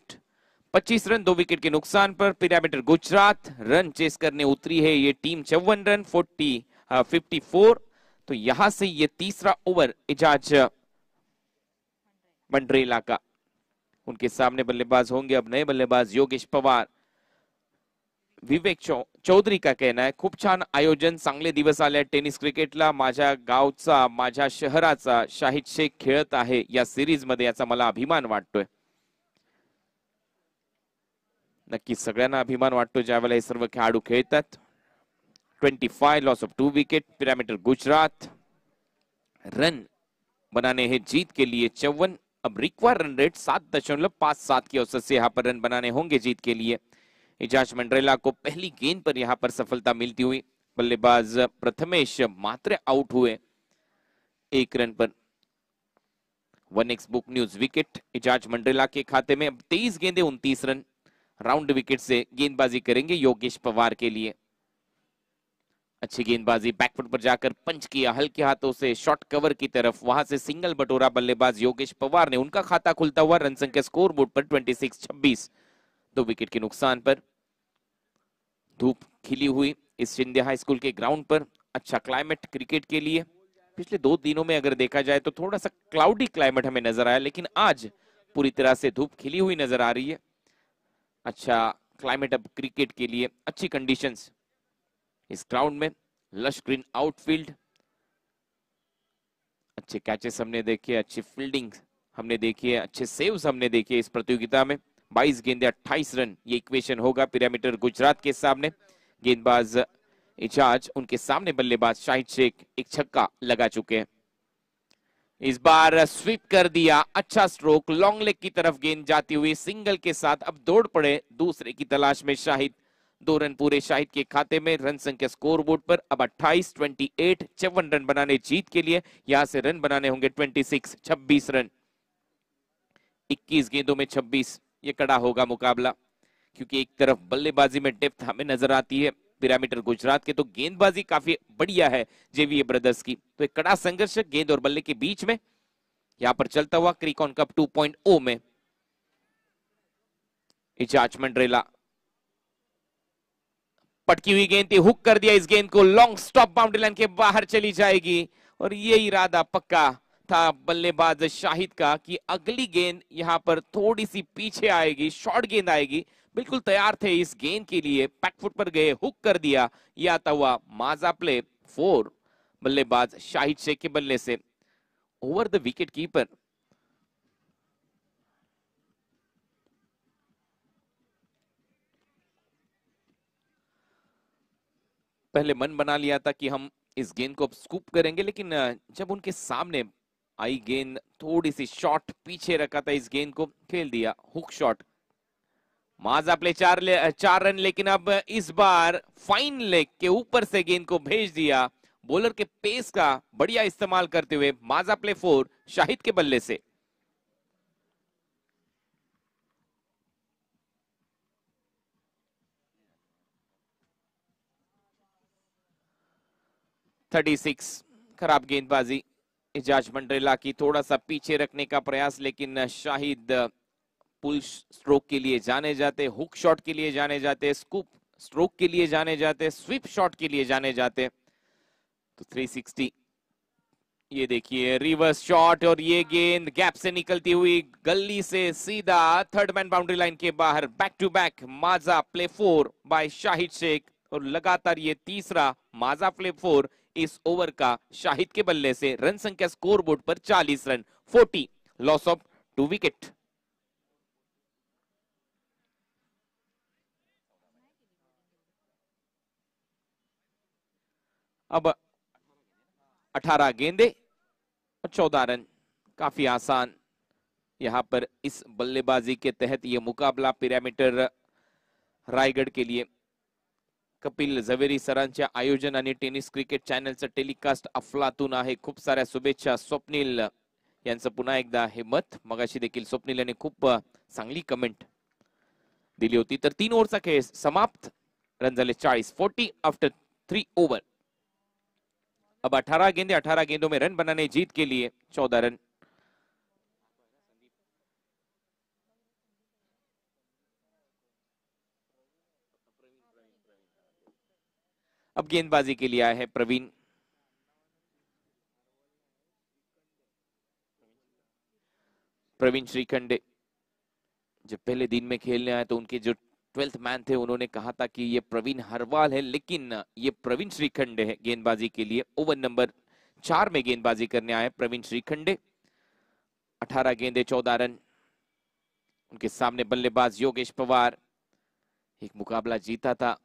25 run 2 wicket के नुकसान पर पिरामिड गुजरात रन चेस करने उतरी है ये टीम। 54 रन 54। तो यहां से ये तीसरा ओवर इजाज मंड्रेला का। उनके सामने बल्लेबाज होंगे अब नए बल्लेबाज योगेश पवार। विवेक चौधरी का कहना है खूप छान आयोजन, चांगले दिवस आले टेनिस क्रिकेटला। माझ्या गावचा माझ्या शहराचा शाहिद शेख खेळत आहे या सिरीज मध्ये, याचा मला अभिमान वाटतोय। नक्कीच सगळ्यांना अभिमान वाटतो ज्यावेळेला हे सर्व खेळाडू खेळतात। 25 loss of 2 wicket. Pyramid Gujarat run बनाने हैं जीत के लिए 54। अब रिक्वायर रन रेट 7.57 की औसत से यहाँ पर रन बनाने होंगे जीत के लिए। इजाज मंड्रेला को पहली गेंद पर यहां पर सफलता मिलती हुई। बल्लेबाज प्रथमेश मात्रे आउट हुए 1 रन पर। 1x book news wicket Ejaz Mandrela के खाते में। अब 23 गेंदे 29 रन। राउंड विकेट से गेंदबाजी करेंगे योगेश पवार के लिए। अच्छी गेंदबाजी, बैकफुट पर जाकर पंच किया हल्के हाथों से शॉर्ट कवर की तरफ, वहां से सिंगल बटोरा बल्लेबाज योगेश पवार ने। उनका खाता खुलता हुआ रन संख्या स्कोर बोर्ड पर 26-26 2 विकेट के नुकसान पर। धूप खिली हुई इस शिंदे हाई स्कूल के ग्राउंड पर। अच्छा क्लाइमेट क्रिकेट के लिए। पिछले 2 दिनों में अगर देखा जाए तो थोड़ा सा क्लाउडी क्लाइमेट हमें नजर आया, लेकिन आज पूरी तरह से धूप खिली हुई नजर आ रही है। अच्छा क्लाइमेट अब क्रिकेट के लिए, अच्छी कंडीशंस इस ग्राउंड में। लश ग्रीन आउटफील्ड, अच्छे कैचेस हमने देखे, अच्छी फील्डिंग हमने देखी है, अच्छे सेव्स हमने देखे इस प्रतियोगिता में। 22 गेंदे 28 रन, ये इक्वेशन होगा पिरामिड गुजरात के सामने। गेंदबाज इजाज, उनके सामने बल्लेबाज शाहिद शेख एक छक्का लगा चुके हैं। इस बार स्वीप कर दिया, अच्छा स्ट्रोक, लॉन्ग लेग की तरफ गेंद जाती हुई सिंगल के साथ अब दौड़ पड़े दूसरे की तलाश में शाहिद। 2 रन पूरे शाहिद के खाते में। रन संख्या स्कोर बोर्ड पर अब 28, 28, 54 रन बनाने जीत के लिए। यहां से रन बनाने होंगे 26, 26 रन। 21 गेंदों में 26, ये कड़ा होगा मुकाबला, क्योंकि एक तरफ बल्लेबाजी में डेप्थ हमें नजर आती है पिरामिड गुजरात के, तो गेंदबाजी काफी बढ़िया है जेवीए ब्रदर्स की। तो एक कड़ा संघर्ष गेंद और बल्ले के बीच में यहां पर चलता हुआ क्रिकॉन कप 2.0 में। इजाज मंडरेला, पटकी हुई गेंद थी, हुक कर दिया इस गेंद को, लॉन्ग स्टॉप, बाउंड्री लाइन के बाहर चली जाएगी। और ये इरादा पक्का था बल्लेबाज शाहिद का कि अगली गेंद यहां पर थोड़ी सी पीछे आएगी, शॉर्ट गेंद आएगी। बिल्कुल तैयार थे इस गेंद के लिए, बैकफुट पर गए, हुक कर दिया। यह आता हुआ माजा प्ले 4 बल्लेबाज शाहिद शेख के बल्ले से ओवर द विकेट कीपर। पहले मन बना लिया था कि हम इस गेंद को अब स्कूप करेंगे, लेकिन जब उनके सामने आई गेंद, थोड़ी सी शॉट पीछे रखा था, इस गेंद को खेल दिया, हुक शॉट। माजा प्ले 4 रन, लेकिन अब इस बार फाइन लेग के ऊपर से गेंद को भेज दिया। बॉलर के पेस का बढ़िया इस्तेमाल करते हुए माजा प्ले 4 शाहिद के बल्ले से। खराब गेंदबाजी इजाज मंडरेला की, थोड़ा सा पीछे रखने का प्रयास, लेकिन शाहिद पुल स्ट्रोक के लिए जाने जाते, हुक शॉट के लिए जाने जाते, स्कूप स्ट्रोक के लिए जाने जाते, स्वीप शॉट के लिए जाने जाते। तो 360, ये देखिए रिवर्स शॉट, और ये गेंद गैप से निकलती हुई गली से सीधा थर्ड मैन बाउंड्री लाइन के बाहर। Back to back Majha play 4 by Shahid Shaikh, और लगातार ये तीसरा माजा प्ले 4 इस ओवर का शाहिद के बल्ले से। रन संख्या स्कोर बोर्ड पर 40 रन, 40, लॉस ऑफ 2 विकेट। अब 18 गेंदे और 14 रन, काफी आसान यहां पर इस बल्लेबाजी के तहत ये मुकाबला पिरामिड रायगढ़ के लिए। कपिल झवेरी सरांच्या आयोजन आणि टेनिस क्रिकेट चॅनलचं टेलिकास्ट अफलातून आहे। खूप साऱ्या शुभेच्छा स्वप्नील यांचं पुन्हा एकदा हे मत। मगाशी देखील स्वप्नील यांनी खूप चांगली कमेंट दिली होती। तर 3 ओव्हरचा खेळ समाप्त, रन झाले 40, 40 आफ्टर 3 ओव्हर। अब 18 गेंदे, 18 गेंदों में रन बनाने जीत के लिए 14 रन। अब गेंदबाजी के लिए आए हैं प्रवीण। प्रवीण श्रीखंडे जब पहले दिन में खेलने आए तो उनके जो 12th मैन थे उन्होंने कहा था कि ये प्रवीण हरवाल है, लेकिन ये प्रवीण श्रीखंडे है गेंदबाजी के लिए। ओवर नंबर 4 में गेंदबाजी करने आए प्रवीण श्रीखंडे। 18 गेंदे 14 रन। उनके सामने बल्लेबाज योगेश पवार। एक मुकाबला जीता था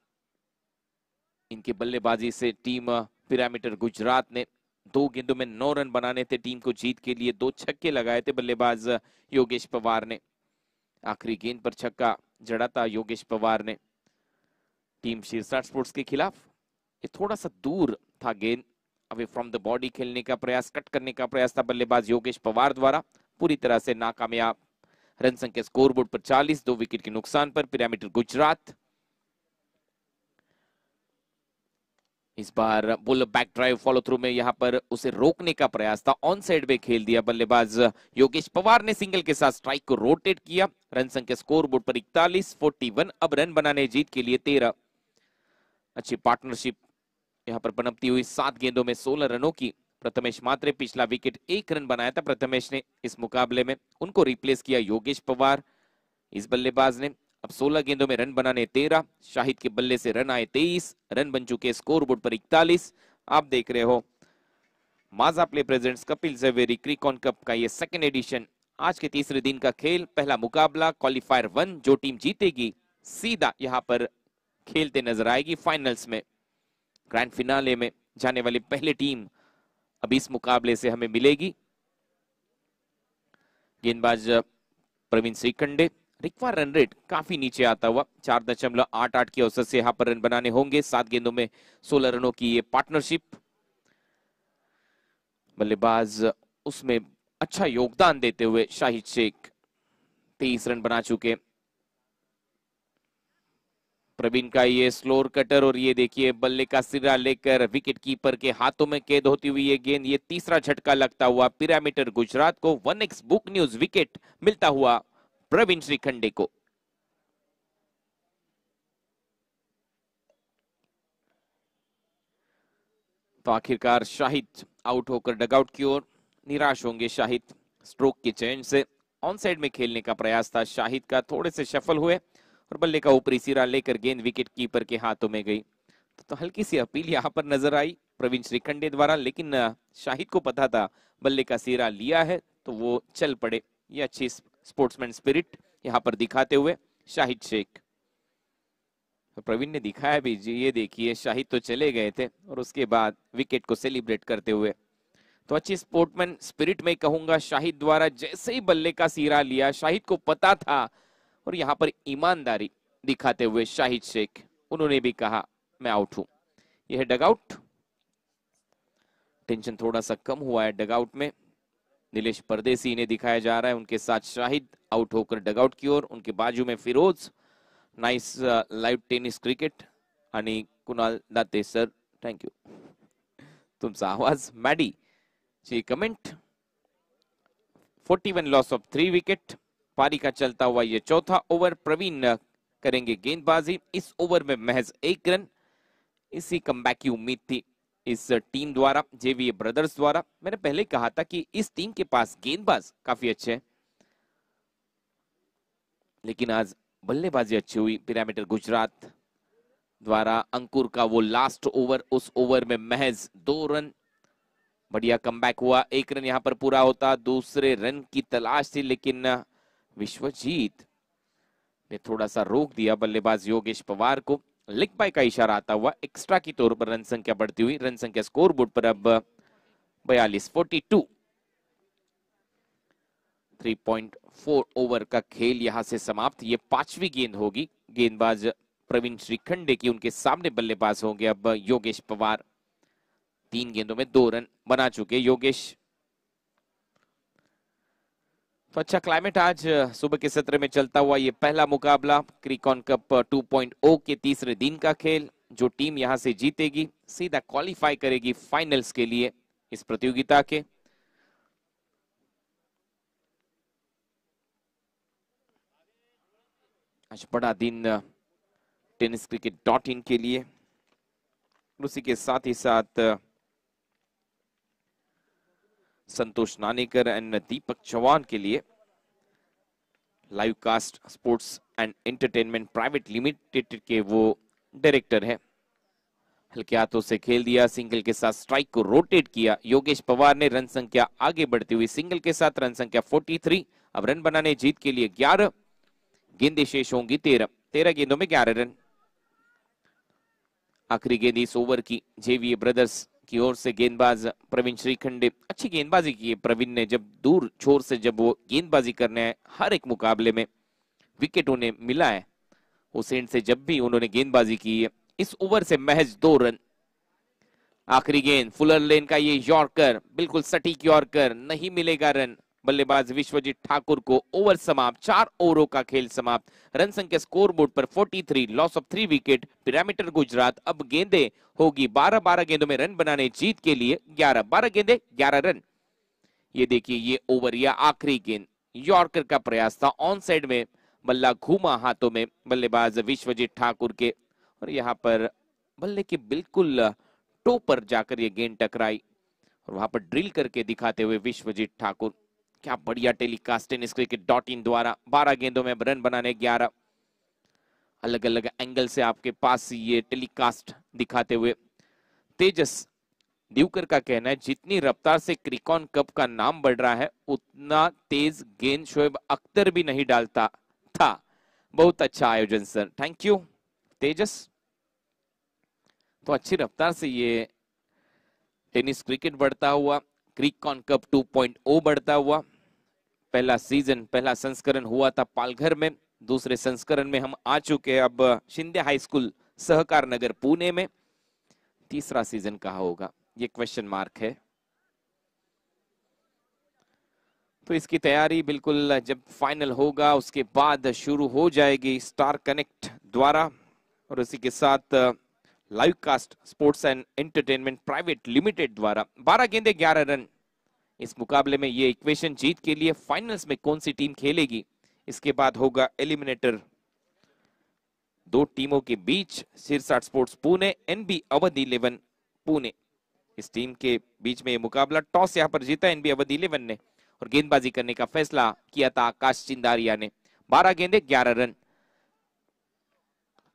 इनके बल्लेबाजी से टीम पिरामिड गुजरात ने। 2 गेंदों में 9 रन बनाने थे टीम को जीत के लिए। 2 छक्के लगाए थे बल्लेबाज योगेश पवार ने। आखिरी गेंद पर छक्का जड़ा था योगेश पवार ने टीम शीरसाट स्पोर्ट्स के खिलाफ। ये थोड़ा सा दूर था गेंद, अवे फ्रॉम द बॉडी खेलने का प्रयास, कट करने का प्रयास था बल्लेबाज योगेश पवार द्वारा, पूरी तरह से नाकामयाब। रन संख्या स्कोरबोर्ड पर 40, 2 विकेट के नुकसान पर पिरामिड गुजरात। इस बार बुल बैक ड्राइव फॉलो थ्रू में यहां पर उसे रोकने का प्रयास था, ऑन साइड में खेल दिया बल्लेबाज योगेश पवार ने। सिंगल के साथ स्ट्राइक को रोटेट किया। रन संख्या स्कोर बोर्ड पर 41, 41। अब रन बनाने जीत के लिए 13। अच्छी पार्टनरशिप यहां पर पनपती हुई। 7 गेंदों में 16 रनों की प्रथमेश मात्रे। पिछला विकेट 1 रन बनाया था प्रथमेश ने इस मुकाबले में, उनको रिप्लेस किया योगेश पवार इस बल्लेबाज ने। अब 16 गेंदों में रन बनाने 13। शाहिद के बल्ले से रन आए 23। रन बन चुके स्कोर बोर्ड पर 41। आप देख रहे हो Maaza play presents Kapil Zaveri Cricon cup का ये 2nd एडिशन आज के तीसरे दिन का खेल, पहला मुकाबला क्वालिफायर 1, जो टीम जीतेगी सीधा यहाँ पर खेलते नजर आएगी फाइनल्स में। ग्रैंड फिनाले में जाने वाली पहली टीम अब इस मुकाबले से हमें मिलेगी। गेंदबाज Praveen Shrikhande. Require run rate काफी नीचे आता हुआ 4.88 की औसत से यहाँ पर रन बनाने होंगे। 7 गेंदों में 16 रनों की ये पार्टनरशिप। बल्लेबाज उसमें अच्छा योगदान देते हुए शाहिद शेख 23 रन बना चुके। प्रवीण का ये स्लोअर कटर और ये देखिए बल्ले का सिरा लेकर विकेट कीपर के हाथों में कैद होती हुई ये गेंद, ये तीसरा झटका लगता हुआ पिरामिटर गुजरात को 1x बुक न्यूज विकेट मिलता हुआ प्रवीण श्रीखंडे को। तो आखिरकार शाहिद आउट होकर डगआउट की ओर। निराश होंगे शाहिद स्ट्रोक के चयन से। ऑन साइड में खेलने का प्रयास था शाहिद का, थोड़े से सफल हुए और बल्ले का ऊपरी सिरा लेकर गेंद विकेट कीपर के हाथों में गई। तो हल्की सी अपील यहाँ पर नजर आई प्रवीण श्रीखंडे द्वारा, लेकिन शाहिद को पता था बल्ले का सिरा लिया है तो वो चल पड़े। ये अच्छी स्पोर्ट्समैन स्पिरिट यहाँ पर दिखाते हुए शाहिद शेख। तो प्रवीण ने दिखाया भी जी, ये देखिए शाहिद तो चले गए थे और उसके बाद विकेट को सेलिब्रेट करते हुए। तो अच्छी स्पोर्ट्समैन स्पिरिट में कहूंगा शाहिद द्वारा। जैसे ही बल्ले का सिरा लिया शाहिद को पता था और यहाँ पर ईमानदारी दिखाते हुए शाहिद शेख, उन्होंने भी कहा मैं आउट हूं। यह है डगआउट। टेंशन थोड़ा सा कम हुआ है डगआउट में। नीलेश परदेसी इन्हें दिखाया जा रहा है, उनके साथ शाहिद आउट होकर डगआउट की ओर। उनके बाजू में Firoz. Nice live tennis cricket आणि कुणाल दाते सर, थँक यू। तुमचा आवाज मॅडी ची कमेंट। 41 loss of 3 wicket. पारी का चलता हुआ ये चौथा ओवर। प्रवीण करेंगे गेंदबाजी। इस ओवर में महज 1 रन। इसी कमबैक की उम्मीद थी इस टीम द्वारा, जेवीए ब्रदर्स द्वारा। मैंने पहले कहा था कि इस टीम के पास गेंदबाज काफी अच्छे हैं, लेकिन आज बल्लेबाजी अच्छी हुई पिरामिटर गुजरात द्वारा। अंकुर का वो लास्ट ओवर, उस ओवर में महज 2 रन। बढ़िया कमबैक हुआ। 1 रन यहाँ पर पूरा होता। दूसरे रन की तलाश थी, लेकिन विश्वजीत ने थोड़ा सा रोक दिया बल्लेबाज योगेश पवार को। लेग बाय का इशारा आता हुआ एक्स्ट्रा की तौर पर रन संख्या बढ़ती हुई। रन संख्या स्कोरबोर्ड पर अब 42 3.4 ओवर का खेल यहां से समाप्त। ये 5वीं गेंद होगी गेंदबाज प्रवीण श्रीखंडे की। उनके सामने बल्लेबाज होंगे अब योगेश पवार। 3 गेंदों में 2 रन बना चुके योगेश। तो अच्छा क्लाइमेट आज सुबह के सत्र में चलता हुआ ये पहला मुकाबला क्रिकॉन कप 2.0 के तीसरे दिन का खेल। जो टीम यहां से जीतेगी सीधा क्वालिफाई करेगी फाइनल्स के लिए इस प्रतियोगिता के। आज बड़ा दिन टेनिस क्रिकेट .in के लिए। उसी के साथ ही साथ संतोष नानेकर एंड दीपक चौहान के लिए। Live cast sports and entertainment private limited के वो डायरेक्टर है। हल्के हाथों से खेल दिया, सिंगल के साथ स्ट्राइक को रोटेट किया योगेश पवार ने। रन संख्या आगे बढ़ती हुई सिंगल के साथ रन संख्या 43। अब रन बनाने जीत के लिए 11 गेंदें शेष होंगी। 13 गेंदों में 11 रन। आखिरी गेंद इस ओवर की जेवीए ब्रदर्स की ओर से गेंदबाज प्रवीण श्रीखंडे। अच्छी गेंदबाजी की है प्रवीण ने। जब दूर छोर से जब वो गेंदबाजी करने है, हर एक मुकाबले में विकेट उन्हें मिला है उस एंड से जब भी उन्होंने गेंदबाजी की है। इस ओवर से महज 2 रन। आखिरी गेंद फुलर लेन का ये यॉर्कर, बिल्कुल सटीक यॉर्कर, नहीं मिलेगा रन। बल्लेबाज विश्वजीत ठाकुर को ओवर समाप्त। 4 ओवरों का खेल समाप्त। रन संख्या स्कोरबोर्ड पर 43, लॉस ऑफ 3 विकेट। पिरामिटर गुजरात अब गेंदे होगी 12 गेंदों में रन बनाने जीत के लिए 12 गेंदे 11 रन। ये देखिए ये ओवर या आखिरी गेंद यॉर्कर का प्रयास था। ऑन साइड में बल्ला घूमा हाथों में बल्लेबाज विश्वजीत ठाकुर के, और यहाँ पर बल्ले के बिल्कुल टो पर जाकर ये गेंद टकराई और वहां पर ड्रिल करके दिखाते हुए विश्वजीत ठाकुर। क्या बढ़िया टेलीकास्ट टेनिस क्रिकेट .in द्वारा। 12 गेंदों में रन बनाने 11। अलग अलग एंगल से आपके पास ये टेलीकास्ट दिखाते हुए तेजस दिवकर का कहना है जितनी रफ्तार से क्रिकॉन कप का नाम बढ़ रहा है उतना तेज गेंद शोएब अख्तर भी नहीं डालता था। बहुत अच्छा आयोजन सर, थैंक यू तेजस। तो अच्छी रफ्तार से ये टेनिस क्रिकेट बढ़ता हुआ, क्रिकॉन कप 2.0 बढ़ता हुआ। पहला सीजन, पहला संस्करण हुआ था पालघर में, दूसरे संस्करण में हम आ चुके हैं अब शिंदे हाई स्कूल सहकार नगर पुणे में। तीसरा सीजन कहाँ होगा ये क्वेश्चन मार्क है। तो इसकी तैयारी बिल्कुल जब फाइनल होगा उसके बाद शुरू हो जाएगी स्टार कनेक्ट द्वारा, और उसी के साथ live cast sports and entertainment private limited द्वारा। 12 गेंदे 11 रन इस मुकाबले में। ये इक्वेशन जीत के लिए फाइनल्स में कौन सी टीम खेलेगी, इसके बाद होगा एलिमिनेटर दो टीमों के बीच। सिरसाट स्पोर्ट्स पुणे, एनबी अवध 11 पुणे, इस टीम के बीच में ये मुकाबला। टॉस यहां पर जीता एनबी अवध 11 ने और गेंदबाजी करने का फैसला किया था आकाश चिंदारिया ने। 12 गेंदे 11 रन।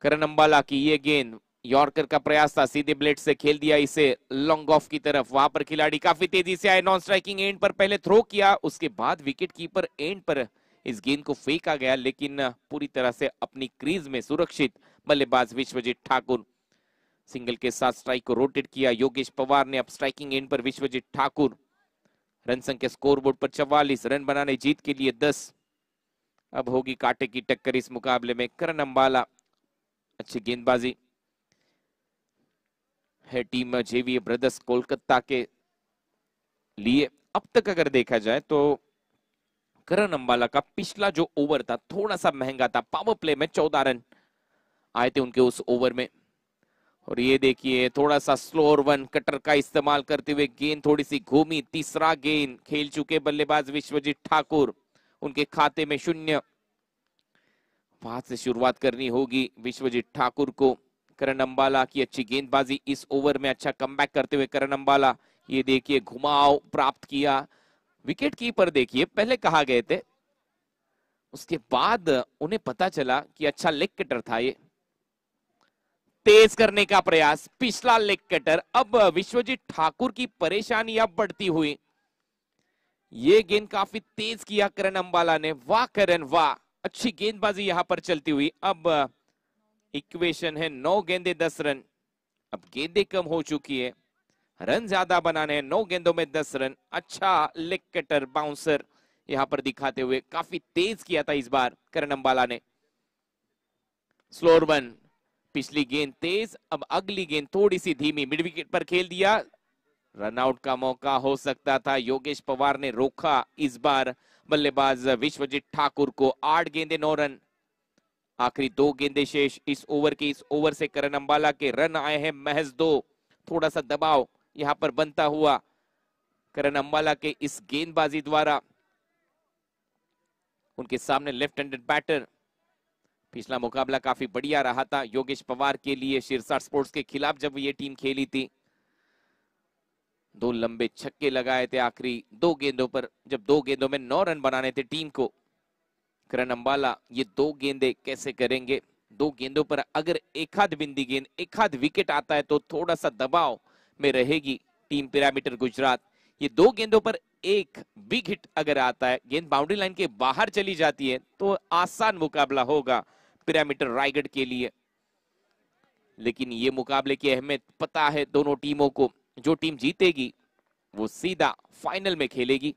करण अंबाला की ये गेंद, यॉर्कर का प्रयास था, सीधे ब्लेड से खेल दिया इसे लॉन्ग ऑफ की तरफ। वहां पर खिलाड़ी काफी तेजी से आए, नॉन स्ट्राइकिंग एंड पर पहले थ्रो किया, उसके बाद विकेट कीपर एंड पर इस गेंद को फेंका गया, लेकिन पूरी तरह से अपनी क्रीज में सुरक्षित बल्लेबाज विश्वजीत ठाकुर। सिंगल के साथ स्ट्राइक को रोटेट किया योगेश पवार ने। अब स्ट्राइकिंग एंड पर विश्वजीत ठाकुर। रन संख्या स्कोरबोर्ड पर 44, रन बनाने जीत के लिए 10। अब होगी कांटे की टक्कर इस मुकाबले में। करण अंबाला, अच्छी गेंदबाजी है टीम जेवीए ब्रदर्स कोलकाता के लिए। अब तक अगर देखा जाए तो करण अंबाला का पिछला जो ओवर था थोड़ा सा महंगा था। पावर प्ले में 14 रन आए थे उनके उस ओवर में। और ये देखिए थोड़ा सा स्लोअर वन कटर का इस्तेमाल करते हुए गेंद थोड़ी सी घूमी। तीसरा गेंद खेल चुके बल्लेबाज विश्वजीत ठाकुर, उनके खाते में 0। वहां से शुरुआत करनी होगी विश्वजीत ठाकुर को। करण अंबाला की अच्छी गेंदबाजी इस ओवर में, अच्छा कमबैक करते हुए करण अंबाला। ये देखिए घुमाव प्राप्त किया। विकेट कीपर देखिए पहले कहा गए थे, उसके बाद उन्हें पता चला कि अच्छा लेग कटर था ये। तेज करने का प्रयास, पिछला लेग कटर। अब विश्वजीत ठाकुर की परेशानी अब बढ़ती हुई। ये गेंद काफी तेज किया करण अंबाला ने। वाह करण वाह, अच्छी गेंदबाजी यहां पर चलती हुई। अब इक्वेशन है 9 गेंदे 10 रन। अब गेंदें कम हो चुकी है, रन ज्यादा बनाने हैं। 9 गेंदों में 10 रन। अच्छा लेग कटर बाउंसर यहां पर दिखाते हुए, काफी तेज किया था इस बार करण अंबाला ने। स्लोअर वन, पिछली गेंद तेज, अब अगली गेंद थोड़ी सी धीमी, मिड विकेट पर खेल दिया। रनआउट का मौका हो सकता था, योगेश पवार ने रोका इस बार बल्लेबाज विश्वजीत ठाकुर को। 8 गेंदे 9 रन। आखिरी 2 गेंदे शेष इस ओवर की। इस ओवर से करण अंबाला के रन आए हैं महज 2। थोड़ा सा दबाव यहां पर बनता हुआ करण अंबाला के इस गेंदबाजी द्वारा। उनके सामने लेफ्ट हैंडेड बैटर। पिछला मुकाबला काफी बढ़िया रहा था योगेश पवार के लिए सिरसा स्पोर्ट्स के खिलाफ जब ये टीम खेली थी। 2 लंबे छक्के लगाए थे आखिरी 2 गेंदों पर, जब 2 गेंदों में 9 रन बनाने थे टीम को। करण अंबाला ये 2 गेंदे कैसे करेंगे? 2 गेंदों पर अगर एक आध बिंदी गेंद, एक आध विकेट आता है तो थोड़ा सा दबाव में रहेगी टीम पिरामिड गुजरात। ये 2 गेंदों पर एक बिग हिट अगर आता है, गेंद बाउंड्री लाइन के बाहर चली जाती है, तो आसान मुकाबला होगा पिरामिड रायगढ़ के लिए। लेकिन ये मुकाबले की अहमियत पता है दोनों टीमों को। जो टीम जीतेगी वो सीधा फाइनल में खेलेगी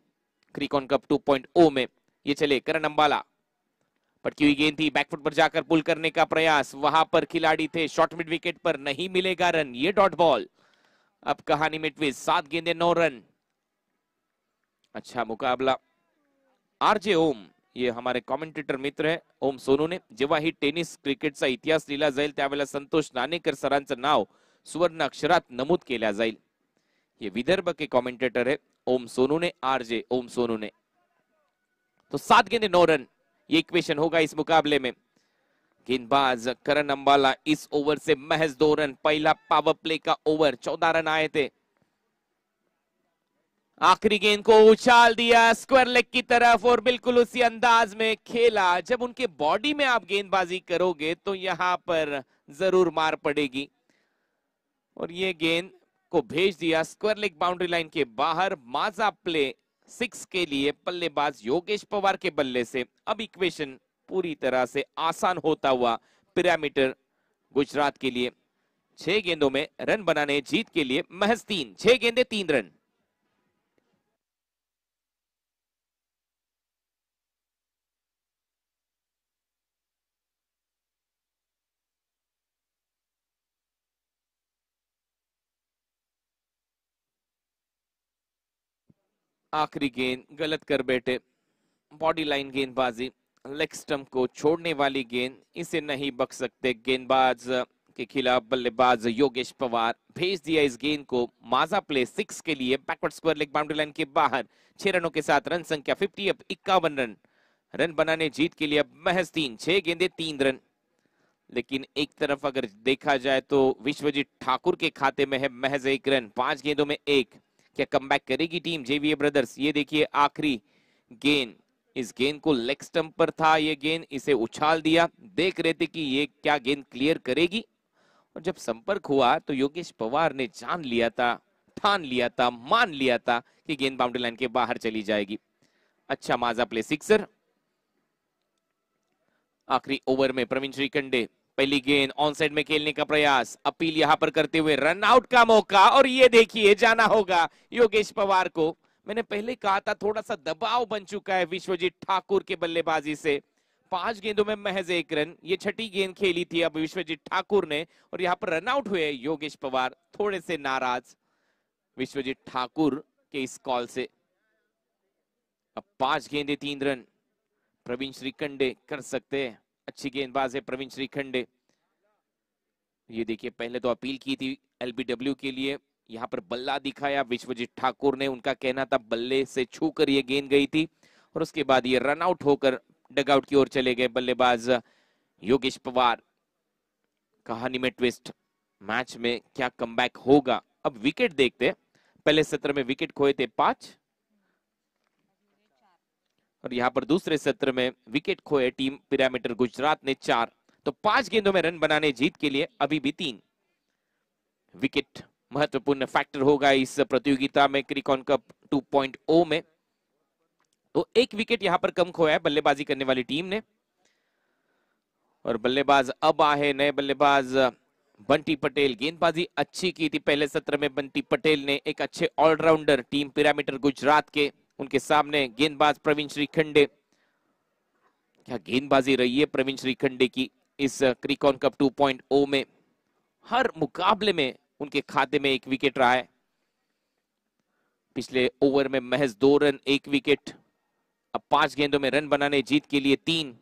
क्रिकॉन कप 2.0 में। ये चले करण अंबाला, पटकी हुई गेंद थी, बैकफुट पर जाकर पुल करने का प्रयास, वहां पर खिलाड़ी थे, शॉर्ट मिड विकेट पर नहीं मिलेगा रन, ये डॉट बॉल। अब कहानी में ट्विस्ट, 7 गेंदे 9 रन। अच्छा मुकाबला। आरजे ओम, ये हमारे कॉमेंटेटर मित्र है ओम सोनू ने, जेव्हा ही टेनिस क्रिकेटचा इतिहास लिहिला जाईल त्यावेळेला संतोष नाणेकर सरांचं नाव सुवर्ण अक्षरात नमूद केल्या जाईल। ये विदर्भ के कॉमेंटेटर है ओम सोनू ने, आरजे ओम सोनू ने। तो 7 गेंदे 9 रन ये इक्वेशन होगा इस मुकाबले में। गेंदबाज करण अंबाला इस ओवर से महज 2 रन। पहला पावर प्ले का ओवर, 14 रन आए थे। आखिरी गेंद को उछाल दिया स्क्वायर लेग की तरफ और बिल्कुल उसी अंदाज में खेला। जब उनके बॉडी में आप गेंदबाजी करोगे तो यहां पर जरूर मार पड़ेगी। और ये गेंद को भेज दिया स्क्वायर लेग बाउंड्री लाइन के बाहर। माजा प्ले 6 के लिए बल्लेबाज योगेश पवार के बल्ले से अब इक्वेशन पूरी तरह से आसान होता हुआ पिरामिटर गुजरात के लिए। 6 गेंदों में रन बनाने जीत के लिए महज 3, 6 गेंदे 3 रन। आखिरी गेंद गलत कर बैठे, बॉडी लाइन गेंदबाजी, लेग स्टंप को छोड़ने वाली गेंद, इसे नहीं बख्श सकते गेंदबाज के खिलाफ बल्लेबाज योगेश पवार। भेज दिया इस गेंद को माजा प्ले 6 के लिए backward square leg boundary line के बाहर। 6 रनों के साथ रन संख्या 50, अब 51 रन। रन बनाने जीत के लिए अब महज 3, 6 गेंदे 3 रन। लेकिन एक तरफ अगर देखा जाए तो विश्वजीत ठाकुर के खाते में है महज 1 रन, 5 गेंदों में 1। क्या कमबैक करेगी टीम जेवीए ब्रदर्स? ये देखिए आखिरी गेंद, इस गेंद को लेग स्टंप पर था ये गेंद, इसे उछाल दिया। देख रहे थे कि ये क्या गेंद क्लियर करेगी, और जब संपर्क हुआ तो योगेश पवार ने जान लिया था, ठान लिया था, मान लिया था कि गेंद बाउंड्री लाइन के बाहर चली जाएगी। अच्छा माजा प्ले सिक्सर। आखिरी ओवर में प्रवीण श्रीखंडे, पहली गेंद ऑन साइड में खेलने का प्रयास, अपील यहां पर करते हुए रन आउट का मौका, और ये देखिए जाना होगा योगेश पवार को। मैंने पहले कहा था थोड़ा सा दबाव बन चुका है विश्वजीत ठाकुर के बल्लेबाजी से। 5 गेंदों में महज 1 रन, ये छठी गेंद खेली थी अब विश्वजीत ठाकुर ने, और यहाँ पर रन आउट हुए योगेश पवार, थोड़े से नाराज विश्वजीत ठाकुर के इस कॉल से। अब 5 गेंदे 3 रन प्रवीण श्रीखंडे कर सकते हैं। अच्छी गेंदबाज है प्रवीण श्रीखंडे। ये देखिए पहले तो अपील की थी एलबीडब्ल्यू के लिए, यहाँ पर बल्ला दिखाया विश्वजीत ठाकुर ने, उनका कहना था बल्ले से छूकर ये गेंद गई थी, और उसके बाद ये रन आउट होकर डगआउट की ओर चले गए बल्लेबाज योगेश पवार। कहानी में ट्विस्ट, मैच में क्या कमबैक होगा? अब विकेट देखते। पहले सत्र में विकेट खोए थे 5, और यहाँ पर दूसरे सत्र में विकेट खोए टीम पिरामिटर गुजरात ने 4। तो 5 गेंदों में रन बनाने जीत के लिए अभी भी 3 विकेट महत्वपूर्ण फैक्टर होगा इस प्रतियोगिता में क्रिकॉन कप 2.0 में। तो 1 विकेट यहां पर कम खोया है बल्लेबाजी करने वाली टीम ने, और बल्लेबाज अब आए नए बल्लेबाज बंटी पटेल। गेंदबाजी अच्छी की थी पहले सत्र में बंटी पटेल ने, एक अच्छे ऑलराउंडर टीम पिरामिटर गुजरात के। उनके सामने गेंदबाज प्रवीण श्रीखंडे। क्या गेंदबाजी रही है प्रवीण श्रीखंडे की इस क्रिकॉन कप 2.0 में? हर मुकाबले में उनके खाते में 1 विकेट रहा है। पिछले ओवर में महज 2 रन 1 विकेट। अब 5 गेंदों में रन बनाने जीत के लिए 3।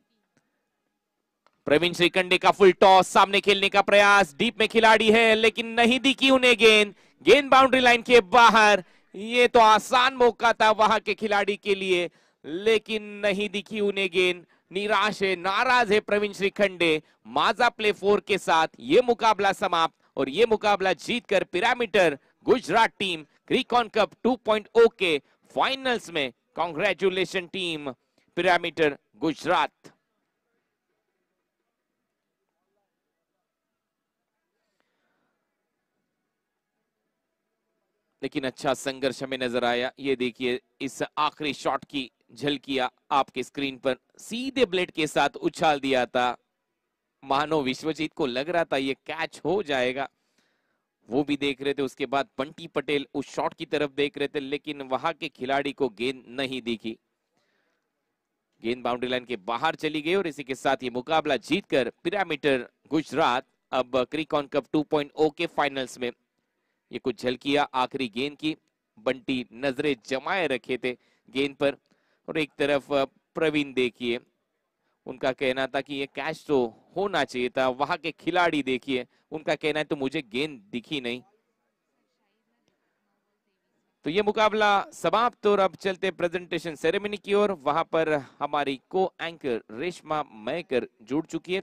प्रवीण श्रीखंडे का फुल टॉस, सामने खेलने का प्रयास, डीप में खिलाड़ी है लेकिन नहीं दिखी उन्हें गेंद, गेंद बाउंड्री लाइन के बाहर। ये तो आसान मौका था वहां के खिलाड़ी के लिए, लेकिन नहीं दिखी उन्हें गेंद। निराश है, नाराज है प्रवीण श्रीखंडे। माजा प्ले 4 के साथ ये मुकाबला समाप्त, और ये मुकाबला जीतकर Pyramid Gujarat team Cricon cup 2.0 के फाइनल्स में। Congratulation team Pyramid Gujarat. लेकिन अच्छा संघर्ष हमें नजर आया। ये देखिए इस आखिरी शॉट की झलकियां आपके स्क्रीन पर, सीधे ब्लेड के साथ उछाल दिया था, मानो विश्वजीत को लग रहा था ये कैच हो जाएगा, वो भी देख रहे थे। उसके बाद बंटी पटेल उस शॉट की तरफ देख रहे थे, लेकिन वहां के खिलाड़ी को गेंद नहीं दिखी। गेंद बाउंड्री लाइन के बाहर चली गई, और इसी के साथ ये मुकाबला जीतकर पिरामिटर गुजरात अब क्रिकॉन कप 2.0 के फाइनल्स में। ये कुछ झलकियां आखिरी गेंद की, बंटी नजरें जमाए रखे थे गेंद पर, और एक तरफ प्रवीण देखिए, उनका कहना था कि ये कैच तो होना चाहिए था। वहां के खिलाड़ी देखिए, उनका कहना है तो मुझे गेंद दिखी नहीं। तो ये मुकाबला समाप्त, और अब चलते प्रेजेंटेशन सेरेमनी की ओर। वहां पर हमारी को एंकर रेशमा मयकर जुड़ चुकी है।